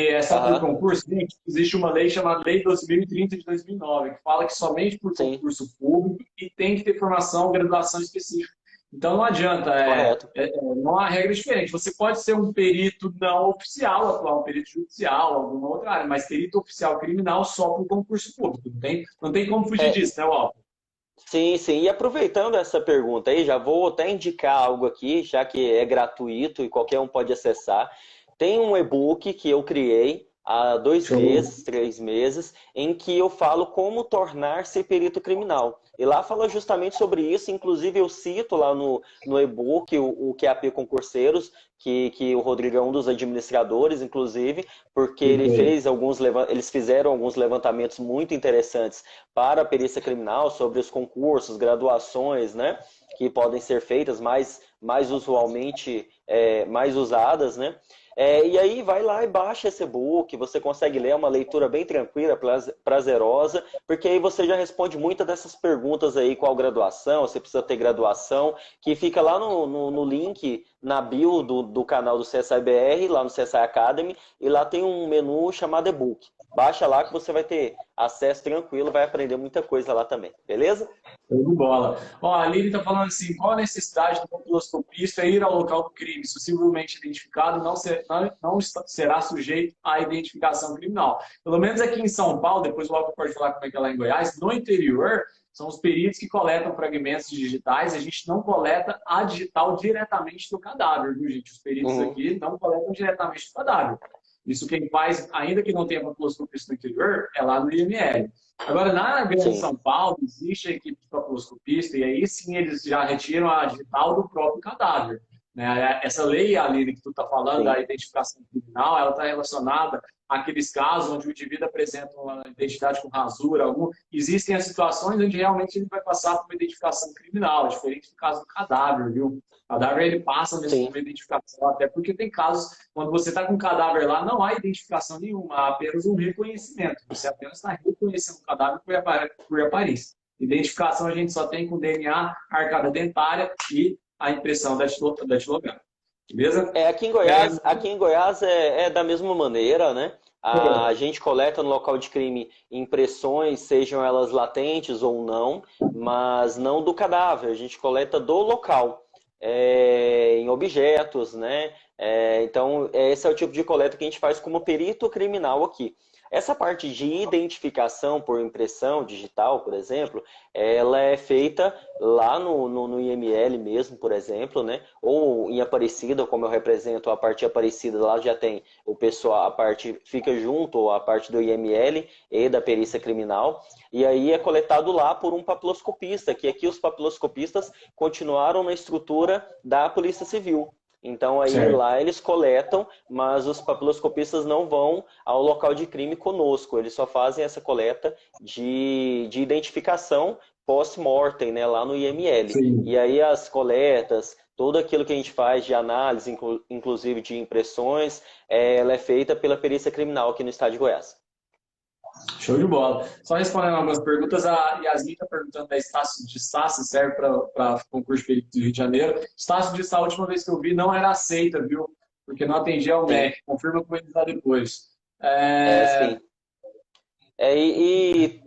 é só por concurso. Gente, existe uma lei chamada Lei 2030 de 2009, que fala que somente por concurso público e tem que ter formação, graduação específica. Então não adianta, não há regra diferente. Você pode ser um perito não oficial, atuar um perito judicial, alguma outra área, mas perito oficial criminal só por concurso público. Não tem como fugir disso, né, Walter? Sim, sim. E aproveitando essa pergunta aí, já vou até indicar algo aqui, já que é gratuito e qualquer um pode acessar. Tem um e-book que eu criei há 2 meses, 3 meses, em que eu falo como tornar-se perito criminal. E lá fala justamente sobre isso, inclusive eu cito lá no e-book o QAP Concurseiros, que o Rodrigo é um dos administradores, inclusive, porque eles fizeram alguns levantamentos muito interessantes para a perícia criminal sobre os concursos, graduações, né, que podem ser feitas mais usualmente, mais usadas, né? E aí vai lá e baixa esse e-book, você consegue ler, uma leitura bem tranquila, prazerosa, porque aí você já responde muitas dessas perguntas aí, qual graduação, você precisa ter graduação, que fica lá no link, na bio do canal do CSI-BR, lá no CSI Academy, e lá tem um menu chamado e-book. Baixa lá que você vai ter acesso tranquilo, vai aprender muita coisa lá também, beleza? Show de bola. Ó, a Lili está falando assim, qual a necessidade do papiloscopista ir ao local do crime, possivelmente identificado, não será sujeito à identificação criminal. Pelo menos aqui em São Paulo, depois o Walter pode falar como é que é lá em Goiás, no interior, são os peritos que coletam fragmentos digitais, a gente não coleta a digital diretamente do cadáver, viu, gente? Os peritos aqui não coletam diretamente do cadáver. Isso quem faz, ainda que não tenha papiloscopista no interior, é lá no IML. Agora, na Grande São Paulo, existe a equipe de papiloscopista, e aí sim eles já retiram a digital do próprio cadáver. Né? Essa lei, Aline, que tu está falando, da identificação criminal, ela está relacionada àqueles casos onde o indivíduo apresenta uma identidade com rasura. Existem as situações onde realmente ele vai passar por uma identificação criminal, diferente do caso do cadáver, viu? O cadáver ele passa mesmo por uma identificação, até porque tem casos, quando você está com o cadáver lá, não há identificação nenhuma, há apenas um reconhecimento. Você apenas está reconhecendo o cadáver por aparência. Identificação a gente só tem com DNA, arcada dentária e a impressão da datilograma. Beleza? Aqui em Goiás é da mesma maneira, né? A gente coleta no local de crime impressões, sejam elas latentes ou não, mas não do cadáver, a gente coleta do local. Em objetos, né? Então, esse é o tipo de coleta que a gente faz como perito criminal aqui. Essa parte de identificação por impressão digital, por exemplo, ela é feita lá no IML mesmo, por exemplo, né? Ou em Aparecida, como eu represento a parte de Aparecida, lá já tem o pessoal, a parte fica junto, a parte do IML e da perícia criminal, e aí é coletado lá por um papiloscopista, que aqui os papiloscopistas continuaram na estrutura da Polícia Civil. Então aí Certo. lá eles coletam, mas os papiloscopistas não vão ao local de crime conosco, eles só fazem essa coleta de identificação post-mortem, né, lá no IML. E Sim. aí as coletas, tudo aquilo que a gente faz de análise, inclusive de impressões, ela é feita pela perícia criminal aqui no estado de Goiás. Show de bola. Só respondendo algumas perguntas, a Yasmin está perguntando da Estácio de Sá, se serve para concurso de perito do Rio de Janeiro. Estácio de Sá, a última vez que eu vi, não era aceita, viu? Porque não atendia ao Sim, MEC. Confirma com ele lá depois. sim. E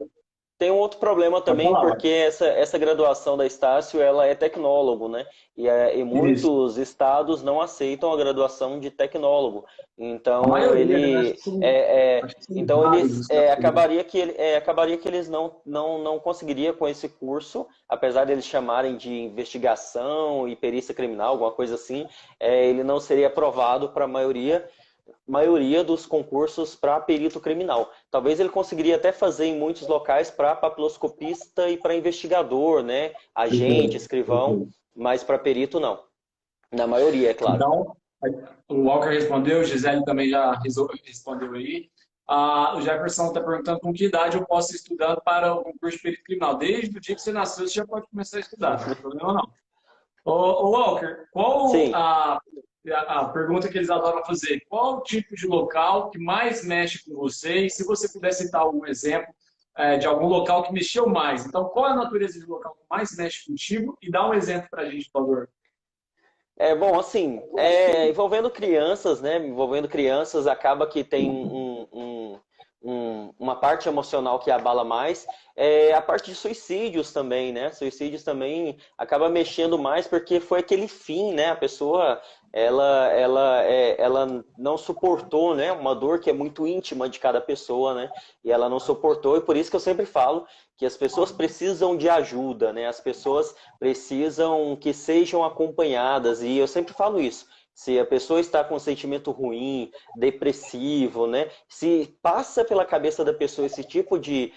tem um outro problema Pode também, falar, porque Marcos. essa graduação da Estácio, ela é tecnólogo, né? E Isso. muitos estados não aceitam a graduação de tecnólogo. A Então, maioria, né? Acho que são vários os casos. acabaria que eles não conseguiriam com esse curso, apesar de eles chamarem de investigação e perícia criminal, alguma coisa assim, ele não seria aprovado para a maioria dos concursos para perito criminal. Talvez ele conseguiria até fazer em muitos locais para papiloscopista e para investigador, né? Agente, Perfeito. escrivão, Perfeito. mas para perito não. Na maioria, é claro. Então, o Walker respondeu, o Gisele também já respondeu aí. O Jefferson está perguntando com que idade eu posso ir estudando para o concurso de perito criminal. Desde o dia que você nasceu, você já pode começar a estudar, não tem problema não. Walker, qual Sim. a pergunta que eles adoram fazer? Qual o tipo de local que mais mexe com você? E se você puder citar algum exemplo de algum local que mexeu mais. Então, qual é a natureza de local que mais mexe contigo? E dá um exemplo para a gente, por favor. Bom, assim, envolvendo crianças, né? Envolvendo crianças, acaba que tem uma parte emocional que abala mais. A parte de suicídios também, né? Suicídios também acaba mexendo mais porque foi aquele fim, né? A pessoa, ela não suportou, né? Uma dor que é muito íntima de cada pessoa, né? E ela não suportou, e por isso que eu sempre falo que as pessoas precisam de ajuda, né? As pessoas precisam que sejam acompanhadas, e eu sempre falo isso. Se a pessoa está com um sentimento ruim, depressivo, né? Se passa pela cabeça da pessoa esse tipo de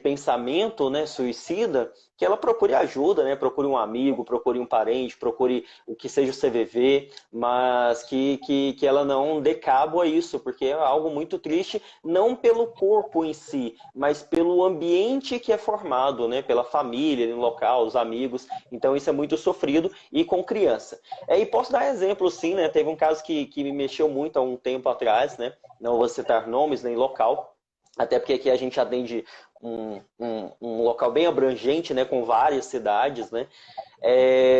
pensamento, né, suicida, que ela procure ajuda, né? Procure um amigo, procure um parente, procure o que seja o CVV, mas que ela não dê cabo a isso, porque é algo muito triste, não pelo corpo em si, mas pelo ambiente que é formado, né? Pela família, no local, os amigos. Então isso é muito sofrido, e com criança. E posso dar exemplo, sim, né? Teve um caso que me mexeu muito há um tempo atrás, né? Não vou citar nomes nem local, até porque aqui a gente atende um local bem abrangente, né? Com várias cidades, né?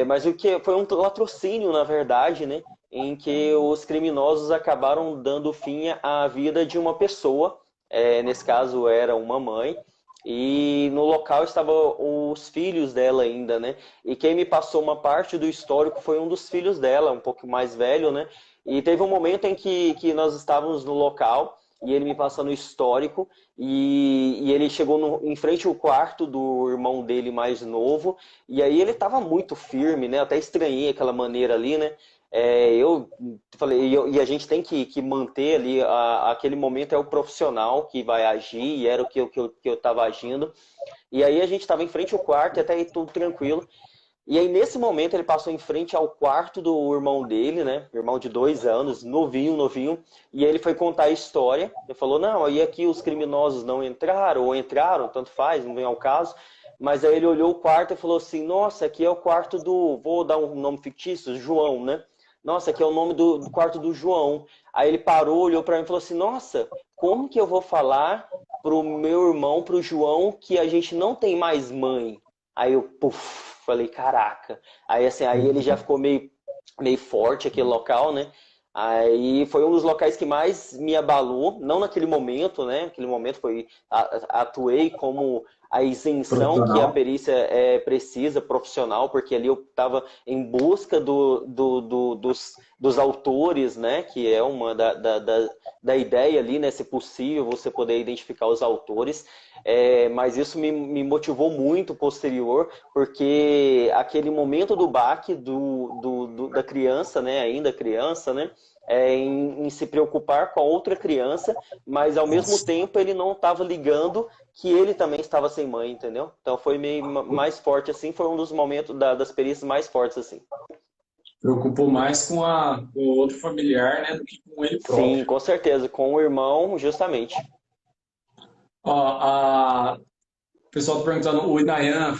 Mas o que foi um latrocínio, na verdade, né? Em que os criminosos acabaram dando fim à vida de uma pessoa. Nesse caso era uma mãe, e no local estavam os filhos dela ainda, né? E quem me passou uma parte do histórico foi um dos filhos dela, um pouco mais velho, né? E teve um momento em que nós estávamos no local e ele me passando o histórico, e ele chegou em frente ao quarto do irmão dele mais novo, e aí ele estava muito firme, né? Eu até estranhei aquela maneira ali, né? Eu falei, e a gente tem que manter ali, aquele momento é o profissional que vai agir, e era o que eu estava agindo. E aí a gente estava em frente ao quarto, e até aí tudo tranquilo. E aí, nesse momento, ele passou em frente ao quarto do irmão dele, né? Irmão de 2 anos, novinho, novinho. E ele foi contar a história. Ele falou, não, aí aqui os criminosos não entraram, ou entraram, tanto faz, não vem ao caso. Mas aí ele olhou o quarto e falou assim, nossa, aqui é o quarto do... Vou dar um nome fictício, João, né? Nossa, aqui é o nome do quarto do João. Aí ele parou, olhou para mim e falou assim, nossa, como que eu vou falar pro meu irmão, pro João, que a gente não tem mais mãe? Aí eu, puf, falei, caraca. Aí assim, aí ele já ficou meio forte aquele local, né? Aí foi um dos locais que mais me abalou, não naquele momento, né? Naquele momento atuei como a isenção que a Profissional. perícia precisa, profissional, porque ali eu estava em busca dos autores, né? Que é uma da ideia ali, né? Se possível, você poder identificar os autores. Mas isso me motivou muito posterior, porque aquele momento do baque da criança, né? Ainda criança, né? Em se preocupar com a outra criança, mas ao mesmo Nossa. tempo ele não estava ligando que ele também estava sem mãe, entendeu? Então foi meio mais forte assim, foi um dos momentos das perícias mais fortes assim. Preocupou mais com o outro familiar, né, do que com ele Sim, próprio. com certeza, com o irmão, justamente. Ó, o pessoal tá perguntando, o Inayan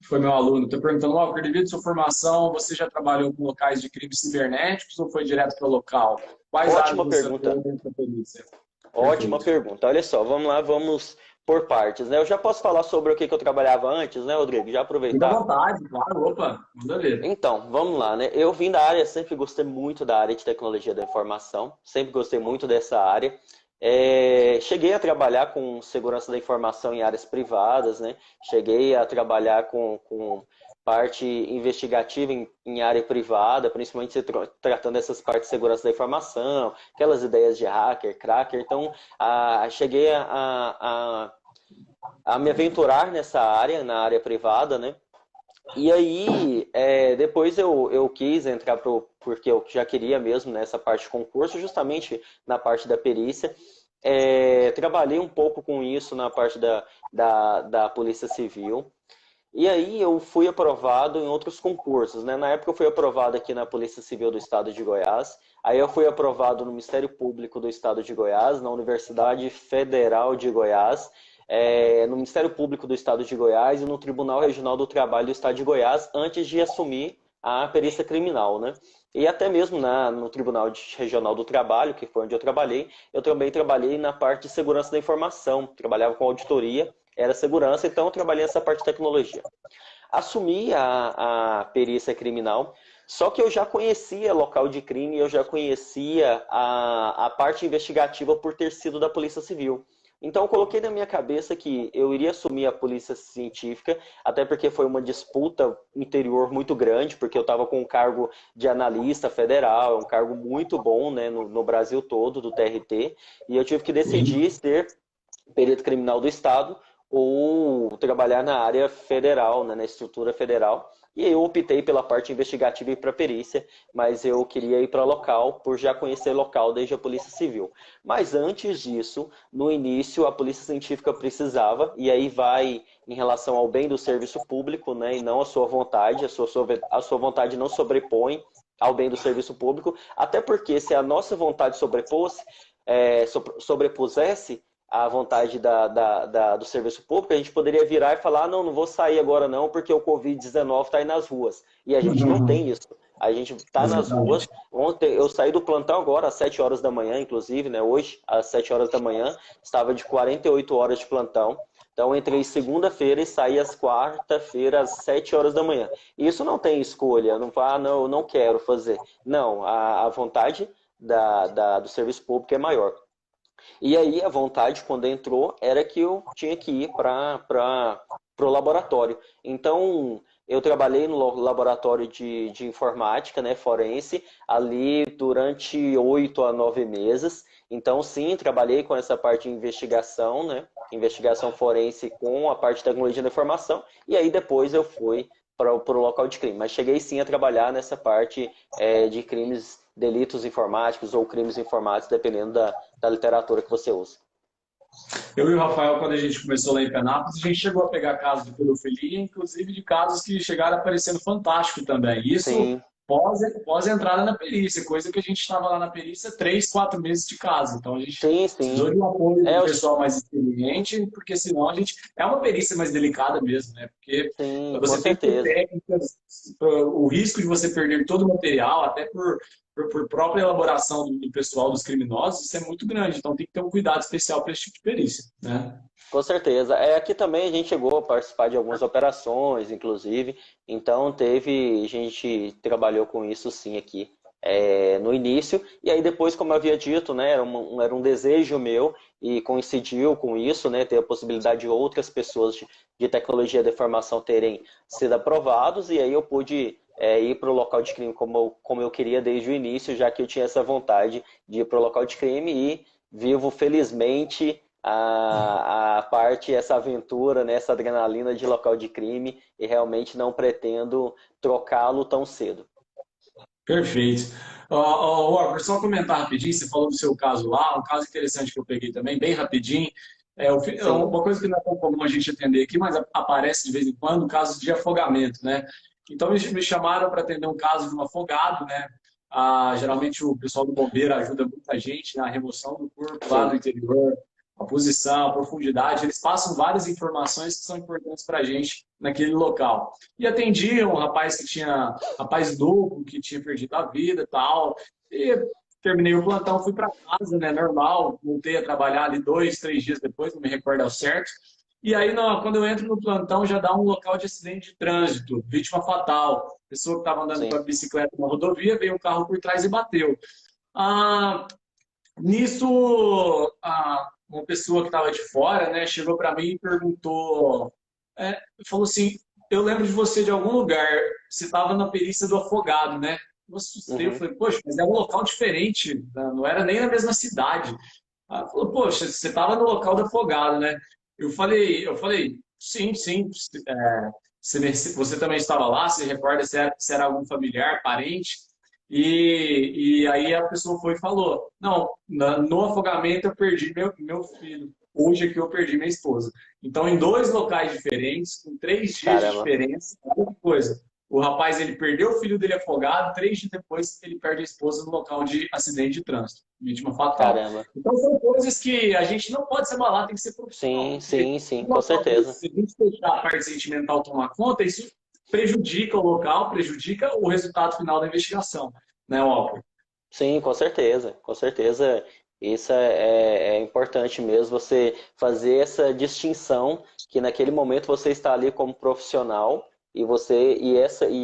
foi meu aluno, está perguntando, Walker, devido à sua formação, você já trabalhou com locais de crimes cibernéticos ou foi direto para o local? Quais áreas Ótima você pergunta. atuou dentro da polícia? Ótima Perfeito. pergunta. Olha só, vamos lá, vamos por partes, né? Eu já posso falar sobre o que eu trabalhava antes, né, Rodrigo? Já Fica à aproveitar. vontade, claro, opa, manda ver. Então, vamos lá, né? Eu vim da área, sempre gostei muito da área de tecnologia da informação, sempre gostei muito dessa área. Cheguei a trabalhar com segurança da informação em áreas privadas, né? Cheguei a trabalhar com parte investigativa em área privada, principalmente tratando dessas partes de segurança da informação, aquelas ideias de hacker, cracker. Então, cheguei a me aventurar nessa área, na área privada, né? E aí, depois eu quis entrar porque eu já queria mesmo nessa parte de concurso, justamente na parte da perícia. Trabalhei um pouco com isso na parte da Polícia Civil. E aí eu fui aprovado em outros concursos, né? Na época eu fui aprovado aqui na Polícia Civil do Estado de Goiás. Aí eu fui aprovado no Ministério Público do Estado de Goiás, na Universidade Federal de Goiás, no Ministério Público do Estado de Goiás e no Tribunal Regional do Trabalho do Estado de Goiás, antes de assumir a perícia criminal, né? E até mesmo no Tribunal Regional do Trabalho, que foi onde eu também trabalhei na parte de segurança da informação, trabalhava com auditoria, era segurança, então eu trabalhei nessa parte de tecnologia. Assumi a perícia criminal, só que eu já conhecia local de crime, eu já conhecia a parte investigativa por ter sido da Polícia Civil. Então eu coloquei na minha cabeça que eu iria assumir a polícia científica, até porque foi uma disputa interior muito grande, porque eu estava com um cargo de analista federal, um cargo muito bom, né, no Brasil todo, do TRT, e eu tive que decidir ser perito criminal do Estado ou trabalhar na área federal, né, na estrutura federal. E eu optei pela parte investigativa e para perícia, mas eu queria ir para local por já conhecer local desde a Polícia Civil. Mas antes disso, no início, a Polícia Científica precisava, e aí vai em relação ao bem do serviço público, né, e não a sua vontade, a sua vontade não sobrepõe ao bem do serviço público, até porque se a nossa vontade sobrepusesse a vontade do serviço público, a gente poderia virar e falar, não vou sair agora não, porque o Covid-19 está aí nas ruas. E a gente não tem isso. A gente está nas ruas. Exatamente. Ontem eu saí do plantão agora, às 7 horas da manhã, inclusive, né? Hoje, às 7 horas da manhã, estava de 48 horas de plantão. Então, entrei segunda-feira e saí às quarta-feira, às 7 horas da manhã. E isso não tem escolha, não vá, não, eu não quero fazer. Não, a vontade do serviço público é maior. E aí a vontade, quando entrou, era que eu tinha que ir para o laboratório. Então, eu trabalhei no laboratório de informática, né, forense, ali durante 8 a 9 meses. Então, sim, trabalhei com essa parte de investigação, né, investigação forense com a parte de tecnologia da informação. E aí depois eu fui para o local de crime. Mas cheguei sim a trabalhar nessa parte de crimes, delitos informáticos ou crimes informáticos, dependendo da literatura que você usa. Eu e o Rafael, quando a gente começou lá em Penápolis, a gente chegou a pegar casos de pedofilia, inclusive de casos que chegaram aparecendo fantástico também. Isso Sim, pós entrada na perícia, coisa que a gente estava lá na perícia 3, 4 meses de casa. Então a gente sim, precisou sim. de um apoio É, do pessoal mais experiente, porque senão a gente. É uma perícia mais delicada mesmo, né? Porque sim, com você tem que ter certeza. técnicas, o risco de você perder todo o material, até por própria elaboração do pessoal, dos criminosos, isso é muito grande. Então tem que ter um cuidado especial para esse tipo de perícia, né? Com certeza. Aqui também a gente chegou a participar de algumas operações, inclusive. Então a gente trabalhou com isso sim aqui no início. E aí depois, como eu havia dito, né, era um desejo meu e coincidiu com isso, né? Ter a possibilidade de outras pessoas de tecnologia de informação terem sido aprovados, e aí eu pude ir para o local de crime como eu queria desde o início, já que eu tinha essa vontade de ir para o local de crime e vivo felizmente a parte, essa aventura, né, essa adrenalina de local de crime e realmente não pretendo trocá-lo tão cedo. Perfeito. Walker, só comentar rapidinho, você falou do seu caso lá, um caso interessante que eu peguei também, bem rapidinho. Sim, Uma coisa que não é tão comum a gente atender aqui, mas aparece de vez em quando, casos de afogamento, né? Então, me chamaram para atender um caso de um afogado, né? Geralmente o pessoal do bombeiro ajuda muita gente na remoção do corpo lá do sim, interior, a posição, a profundidade, eles passam várias informações que são importantes para a gente naquele local. E atendi um rapaz que tinha, rapaz novo, que tinha perdido a vida e tal, e terminei o plantão, fui para casa, né, normal, voltei a trabalhar ali 2, 3 dias depois, não me recordo ao certo, e aí, quando eu entro no plantão, já dá um local de acidente de trânsito, vítima fatal. Pessoa que estava andando com sim. a bicicleta na rodovia, veio um carro por trás e bateu. Ah, Nisso, uma pessoa que estava de fora, né, chegou para mim e perguntou, falou assim, eu lembro de você de algum lugar, você estava na perícia do afogado, né? Eu assustei, eu Uhum. falei, poxa, mas é um local diferente, né? Não era nem na mesma cidade. Ela falou, poxa, você estava no local do afogado, né? Eu falei, sim, sim. Você também estava lá, você recorda se era algum familiar, parente? E aí a pessoa foi e falou, não, no afogamento eu perdi meu filho. Hoje aqui eu perdi minha esposa. Então, em 2 locais diferentes, com 3 dias de Caramba, diferença, olha que coisa. O rapaz, ele perdeu o filho dele afogado, 3 dias depois ele perde a esposa no local de acidente de trânsito, vítima fatal. caramba. Então, são coisas que a gente não pode se abalar, tem que ser profissional, Sim, porque sim, sim, um com local desse, certeza. se a gente deixar a parte sentimental tomar conta, isso prejudica o local, prejudica o resultado final da investigação, né, Walker? Sim, com certeza, com certeza. Isso é importante mesmo, você fazer essa distinção que naquele momento você está ali como profissional e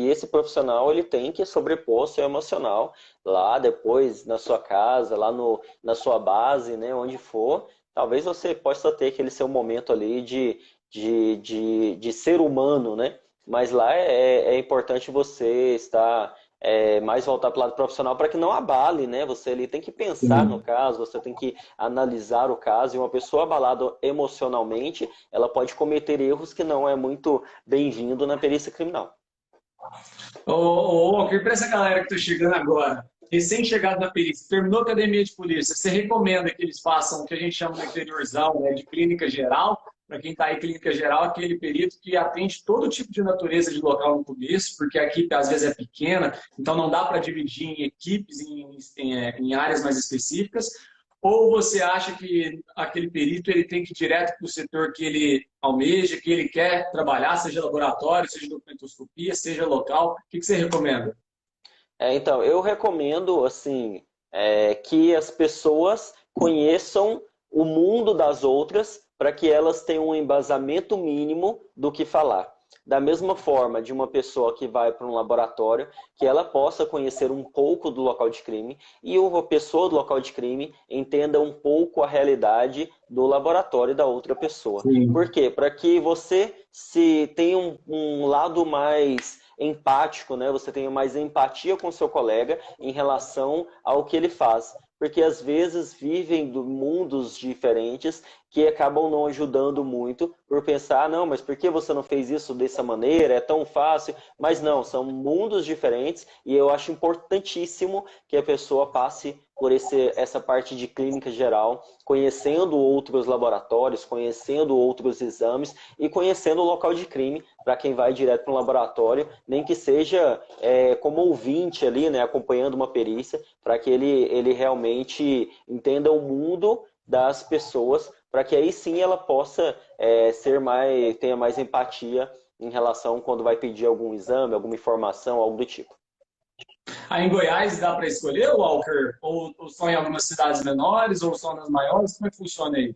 esse profissional ele tem que sobrepor o seu emocional lá depois na sua casa, lá no, na sua base, né, onde for. Talvez você possa ter aquele seu momento ali de ser humano, né? Mas lá é importante você estar mais voltar para o lado profissional para que não abale, né? Você ali tem que pensar no Sim. caso, você tem que analisar o caso, e uma pessoa abalada emocionalmente, ela pode cometer erros que não é muito bem-vindo na perícia criminal. Ô, Walker, para essa galera que está chegando agora, recém-chegado na perícia, terminou a academia de polícia, você recomenda que eles façam o que a gente chama no interiorzão, né, de clínica geral? Para quem está aí, clínica geral, aquele perito que atende todo tipo de natureza de local no começo, porque a equipe às vezes é pequena, então não dá para dividir em equipes, em áreas mais específicas. Ou você acha que aquele perito ele tem que ir direto para o setor que ele almeja, que ele quer trabalhar, seja laboratório, seja documentoscopia, seja local? O que você recomenda? Então, eu recomendo assim que as pessoas conheçam o mundo das outras para que elas tenham um embasamento mínimo do que falar. Da mesma forma de uma pessoa que vai para um laboratório, que ela possa conhecer um pouco do local de crime e uma pessoa do local de crime entenda um pouco a realidade do laboratório da outra pessoa. Por Sim. quê? Para que você se tenha um lado mais empático, né? Você tenha mais empatia com o seu colega em relação ao que ele faz. Porque às vezes vivem de mundos diferentes que acabam não ajudando muito por pensar, ah, não, mas por que você não fez isso dessa maneira? É tão fácil. Mas não, são mundos diferentes e eu acho importantíssimo que a pessoa passe por essa parte de clínica geral, conhecendo outros laboratórios, conhecendo outros exames e conhecendo o local de crime para quem vai direto para um laboratório, nem que seja como ouvinte ali, né, acompanhando uma perícia, para que ele realmente entenda o mundo das pessoas, para que aí sim ela possa tenha mais empatia em relação quando vai pedir algum exame, alguma informação, algo do tipo. Aí em Goiás dá para escolher, Walker? Ou só em algumas cidades menores, ou só nas maiores? Como é que funciona aí?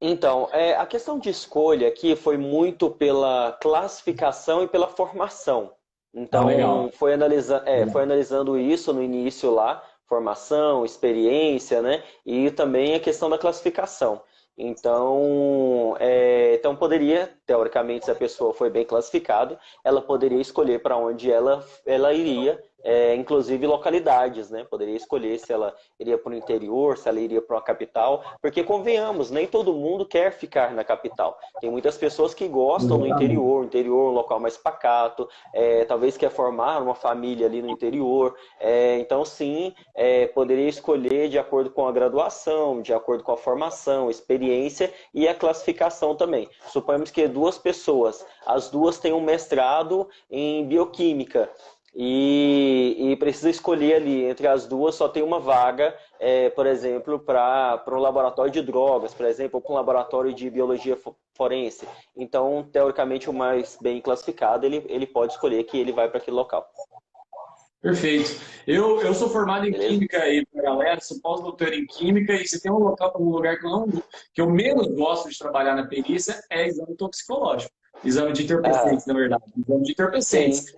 Então, a questão de escolha aqui foi muito pela classificação e pela formação. Ah, Então, legal. foi analisando isso no início lá, formação, experiência, né? E também a questão da classificação. Então, então poderia, teoricamente, se a pessoa foi bem classificada, ela poderia escolher para onde ela iria, inclusive localidades, né? Poderia escolher se ela iria para o interior, se ela iria para uma capital, porque convenhamos, nem todo mundo quer ficar na capital. Tem muitas pessoas que gostam do Exatamente. interior, o interior é um local mais pacato, talvez quer formar uma família ali no interior. Então, sim, poderia escolher de acordo com a graduação, de acordo com a formação, experiência e a classificação também. Suponhamos que duas pessoas, as duas têm um mestrado em bioquímica e precisa escolher ali entre as duas, só tem uma vaga, por exemplo, para um laboratório de drogas, por exemplo, ou para um laboratório de biologia forense. Então, teoricamente, o mais bem classificado, ele pode escolher que ele vai para aquele local. Perfeito. Eu sou formado em Beleza? Química aí, pra galera, sou pós-doutor em Química, e se tem um lugar que que eu menos gosto de trabalhar na perícia é exame toxicológico. Exame de Ah, entorpecentes, na verdade. Exame de entorpecentes. sim,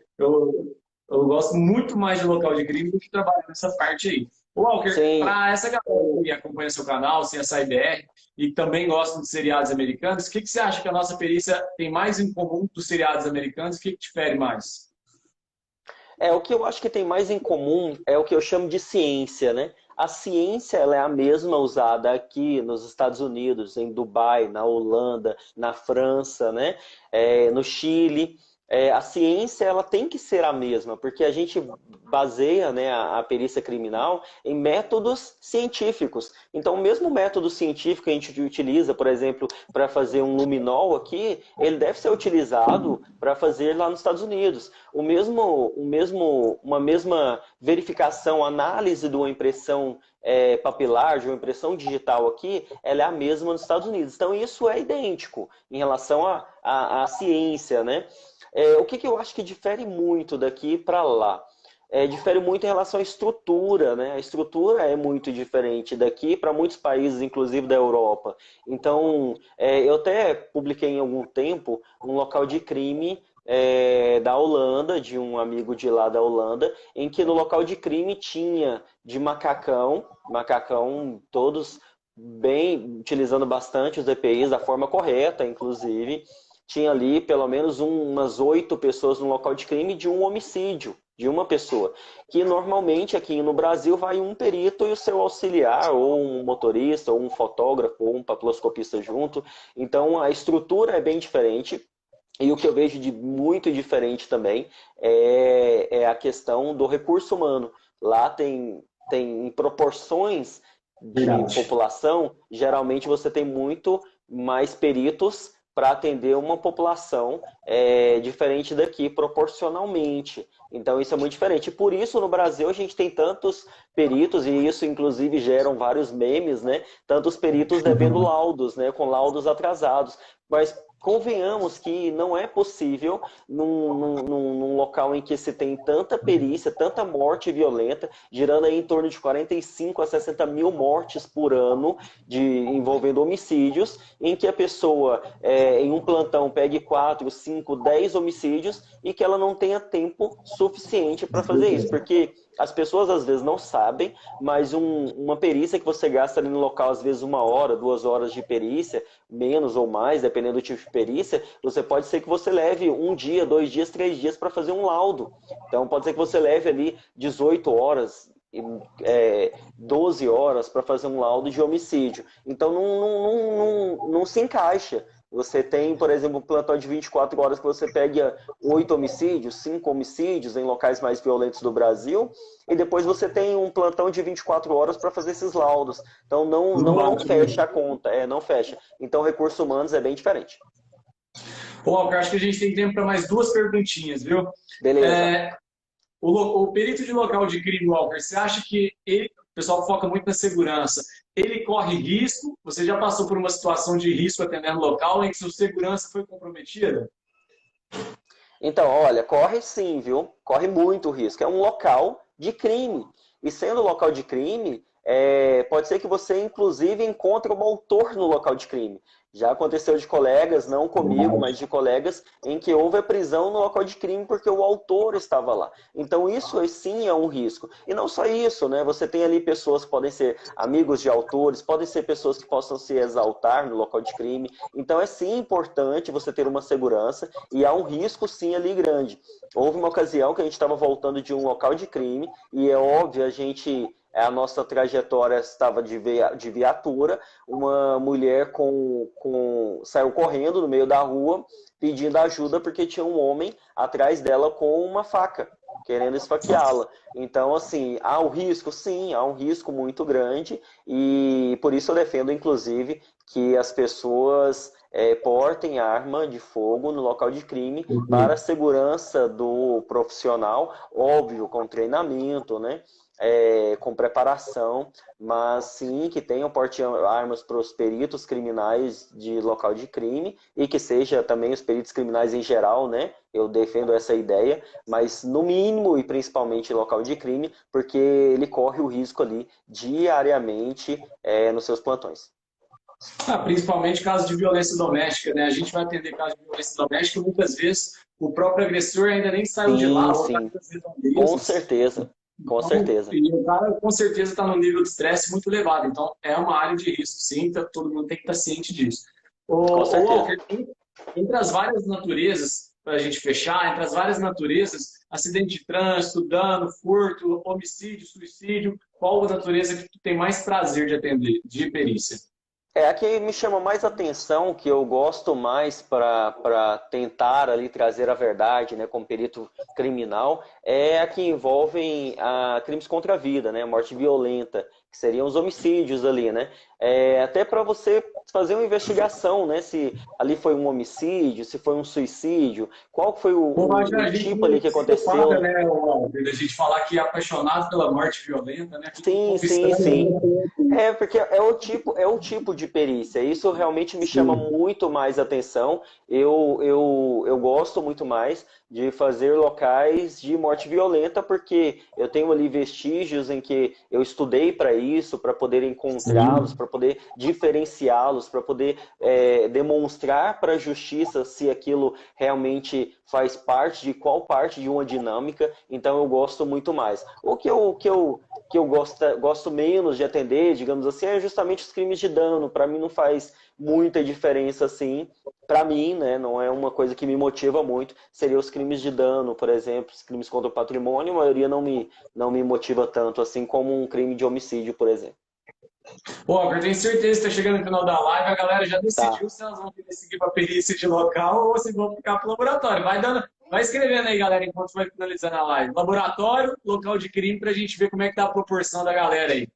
Eu gosto muito mais de local de crime do que trabalhar nessa parte aí. Ô, Walker, sim. para essa galera que acompanha seu canal, sem essa IBR, e também gosta de seriados americanos, o que você acha que a nossa perícia tem mais em comum dos seriados americanos? O que difere mais? O que eu acho que tem mais em comum é o que eu chamo de ciência, né? A ciência ela é a mesma usada aqui nos Estados Unidos, em Dubai, na Holanda, na França, né? No Chile. A ciência ela tem que ser a mesma, porque a gente baseia, né, a perícia criminal em métodos científicos. Então, o mesmo método científico que a gente utiliza, por exemplo, para fazer um luminol aqui, ele deve ser utilizado para fazer lá nos Estados Unidos. Uma mesma verificação, análise de uma impressão papilar, de uma impressão digital aqui, ela é a mesma nos Estados Unidos. Então, isso é idêntico em relação à ciência, né? O que eu acho que difere muito daqui para lá? Difere muito em relação à estrutura, né? A estrutura é muito diferente daqui para muitos países, inclusive da Europa. Então, eu até publiquei em algum tempo um local de crime da Holanda, de um amigo de lá da Holanda, em que no local de crime tinha de macacão todos bem, utilizando bastante os EPIs da forma correta, inclusive. Tinha ali pelo menos umas 8 pessoas no local de crime de um homicídio de uma pessoa, que normalmente aqui no Brasil vai um perito e o seu auxiliar, ou um motorista, ou um fotógrafo, ou um papiloscopista junto. Então a estrutura é bem diferente. E o que eu vejo de muito diferente também é a questão do recurso humano. Lá tem em proporções de Verdade. população, geralmente você tem muito mais peritos para atender uma população diferente daqui, proporcionalmente. Então isso é muito diferente. E por isso no Brasil a gente tem tantos peritos, e isso inclusive geram vários memes, né? Tantos peritos devendo laudos, né? Com laudos atrasados. Mas convenhamos que não é possível num local em que se tem tanta perícia, tanta morte violenta, girando aí em torno de 45 a 60 mil mortes por ano envolvendo homicídios, em que a pessoa em um plantão pegue 4, 5, 10 homicídios e que ela não tenha tempo suficiente para fazer isso, porque as pessoas às vezes não sabem, mas uma perícia que você gasta ali no local, às vezes 1 hora, 2 horas de perícia, menos ou mais, dependendo do tipo de perícia, você pode ser que você leve 1 dia, 2 dias, 3 dias para fazer um laudo. Então pode ser que você leve ali 18 horas, 12 horas para fazer um laudo de homicídio. Então não se encaixa. Você tem, por exemplo, um plantão de 24 horas que você pega 8 homicídios, 5 homicídios em locais mais violentos do Brasil, e depois você tem um plantão de 24 horas para fazer esses laudos. Então Não não bate, né? fecha a conta, não fecha. Então recursos humanos é bem diferente. Ô, Walker, acho que a gente tem tempo para mais duas perguntinhas, viu? Beleza. É, o perito de local de crime, Walker, você acha que o pessoal foca muito na segurança, ele corre risco? Você já passou por uma situação de risco atendendo local em que sua segurança foi comprometida? Então, olha, corre sim, viu? Corre muito risco. É um local de crime. E sendo local de crime, pode ser que você, inclusive, encontre um autor no local de crime. Já aconteceu de colegas, não comigo, mas de colegas, em que houve a prisão no local de crime porque o autor estava lá. Então isso sim é um risco. E não só isso, né? Você tem ali pessoas que podem ser amigos de autores, podem ser pessoas que possam se exaltar no local de crime. Então é sim importante você ter uma segurança e há um risco sim ali grande. Houve uma ocasião que a gente estava voltando de um local de crime e é óbvio, a nossa trajetória estava de viatura, uma mulher saiu correndo no meio da rua pedindo ajuda porque tinha um homem atrás dela com uma faca, querendo esfaqueá-la. Então, assim, há um risco? Sim, há um risco muito grande e por isso eu defendo, inclusive, que as pessoas portem arma de fogo no local de crime para a segurança do profissional, óbvio, com treinamento, né? Com preparação, mas sim que tenham porte-armas para os peritos criminais de local de crime e que seja também os peritos criminais em geral, né? Eu defendo essa ideia, mas no mínimo e principalmente local de crime, porque ele corre o risco ali diariamente nos seus plantões. Principalmente casos de violência doméstica, né? A gente vai atender casos de violência doméstica e muitas vezes o próprio agressor ainda nem saiu de lá, Sim, ou está sim, com com certeza, com então, certeza. e o cara com certeza está num nível de estresse muito elevado. Então, é uma área de risco, sim, todo mundo tem que estar ciente disso. Com O certeza. Walker, entre as várias naturezas, para a gente fechar, entre as várias naturezas, acidente de trânsito, dano, furto, homicídio, suicídio, qual a natureza que tu tem mais prazer de atender, de perícia? A que me chama mais atenção, que eu gosto mais para tentar ali trazer a verdade, né, como perito criminal, é a que envolvem crimes contra a vida, né, morte violenta, que seriam os homicídios ali, né? Até para você fazer uma investigação, né, se ali foi um homicídio, se foi um suicídio, qual foi Mas o a gente tipo ali meio que psicopata, aconteceu. né, Walter? A gente falar que é apaixonado pela morte violenta, né? Fica um Sim, pouco sim, estranho, sim. né? Porque é o tipo de perícia. Isso realmente me chama Sim. muito mais atenção. Eu gosto muito mais de fazer locais de morte violenta, porque eu tenho ali vestígios em que eu estudei para isso, para poder encontrá-los, Sim. para poder diferenciá-los, para poder demonstrar para a justiça se aquilo realmente faz parte de qual parte de uma dinâmica. Então eu gosto muito mais. O que eu gosto menos de atender, digamos assim, é justamente os crimes de dano. Para mim não faz muita diferença assim. Para mim, né, não é uma coisa que me motiva muito. Seria os crimes de dano, por exemplo, os crimes contra o patrimônio, a maioria não me motiva tanto assim como um crime de homicídio, por exemplo. Pô, eu tenho certeza que está chegando no final da live, a galera já Tá, decidiu se elas vão querer seguir para perícia de local ou se vão ficar para o laboratório. Vai escrevendo aí, galera, enquanto vai finalizando a live. Laboratório, local de crime, para a gente ver como é que tá a proporção da galera aí.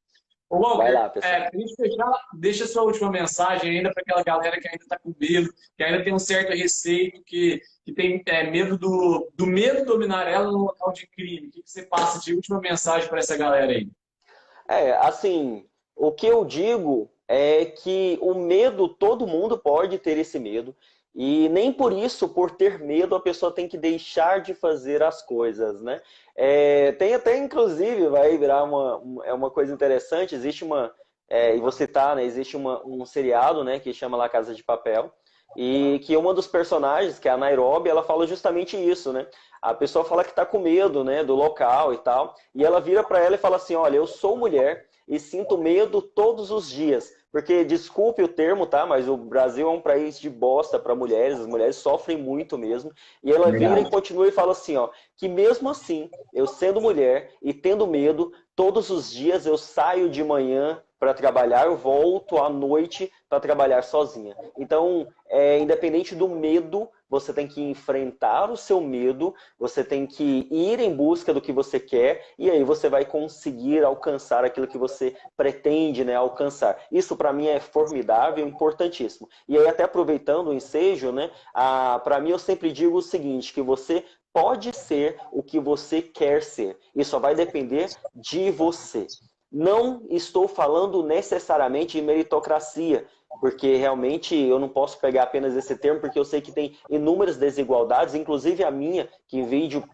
Ô, vai Walker, lá, pessoal. para a gente fechar, deixa a sua última mensagem ainda para aquela galera que ainda está com medo, que ainda tem um certo receio, que tem medo do medo dominar ela no local de crime. O que você passa de última mensagem para essa galera aí? Assim, o que eu digo é que o medo, todo mundo pode ter esse medo, e nem por isso, por ter medo, a pessoa tem que deixar de fazer as coisas, né? Tem até, inclusive, vai virar uma coisa interessante, e vou citar, né, existe um seriado, né, que chama La Casa de Papel, e que uma dos personagens, que é a Nairobi, ela fala justamente isso, né? A pessoa fala que está com medo, né, do local e tal, e ela vira para ela e fala assim, olha, eu sou mulher e sinto medo todos os dias, porque desculpe o termo, tá, mas o Brasil é um país de bosta para mulheres, as mulheres sofrem muito mesmo, e ela vira e Obrigado. continua e fala assim, ó, que mesmo assim, eu sendo mulher e tendo medo, todos os dias eu saio de manhã para trabalhar, eu volto à noite para trabalhar sozinha. Então, independente do medo, você tem que enfrentar o seu medo, você tem que ir em busca do que você quer e aí você vai conseguir alcançar aquilo que você pretende, né, alcançar. Isso para mim é formidável, importantíssimo. E aí até aproveitando o ensejo, né, para mim eu sempre digo o seguinte, que você pode ser o que você quer ser. Isso só vai depender de você. Não estou falando necessariamente de meritocracia, porque realmente eu não posso pegar apenas esse termo, porque eu sei que tem inúmeras desigualdades, inclusive a minha, que veio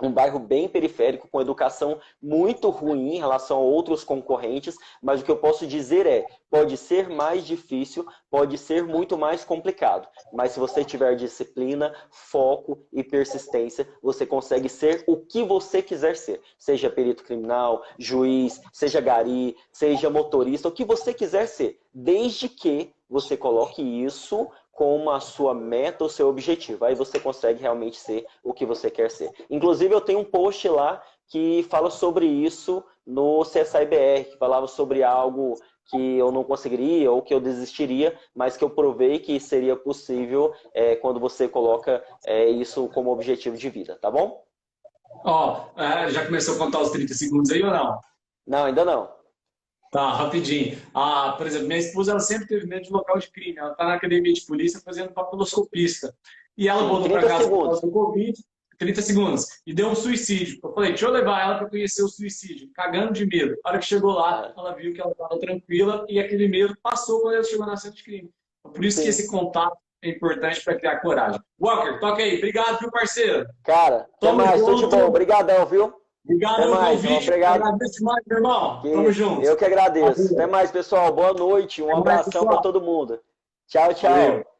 um bairro bem periférico, com educação muito ruim em relação a outros concorrentes, mas o que eu posso dizer é, pode ser mais difícil, pode ser muito mais complicado, mas se você tiver disciplina, foco e persistência, você consegue ser o que você quiser ser, seja perito criminal, juiz, seja gari, seja motorista, o que você quiser ser, desde que você coloque isso como a sua meta, o seu objetivo. Aí você consegue realmente ser o que você quer ser. Inclusive, eu tenho um post lá que fala sobre isso no CSI-BR, que falava sobre algo que eu não conseguiria ou que eu desistiria, mas que eu provei que seria possível quando você coloca isso como objetivo de vida, tá bom? Ó, já começou a contar os 30 segundos aí ou não? Não, ainda não. Tá, rapidinho. Ah, por exemplo, minha esposa ela sempre teve medo de local de crime. Ela está na academia de polícia fazendo papiloscopista. E ela Sim, voltou para 30 casa por segundos. causa do Covid, 30 segundos, e deu um suicídio. Eu falei, deixa eu levar ela para conhecer o suicídio, cagando de medo. A hora que chegou lá, Ah, ela viu que ela estava tranquila e aquele medo passou quando ela chegou na cena de crime. Por isso que sim. esse contato é importante para criar coragem. Walker, toca aí. Obrigado, viu, parceiro? Cara, até Tamo mais, tudo de bom. junto. Obrigadão, viu? Obrigado Até pelo mais, convite. obrigado. Agradeço demais, meu irmão. Que Tamo isso. junto. Eu que agradeço. Até Valeu. mais, pessoal. Boa noite. Um Até mais, abração para pessoal. todo mundo. Tchau, Valeu. tchau.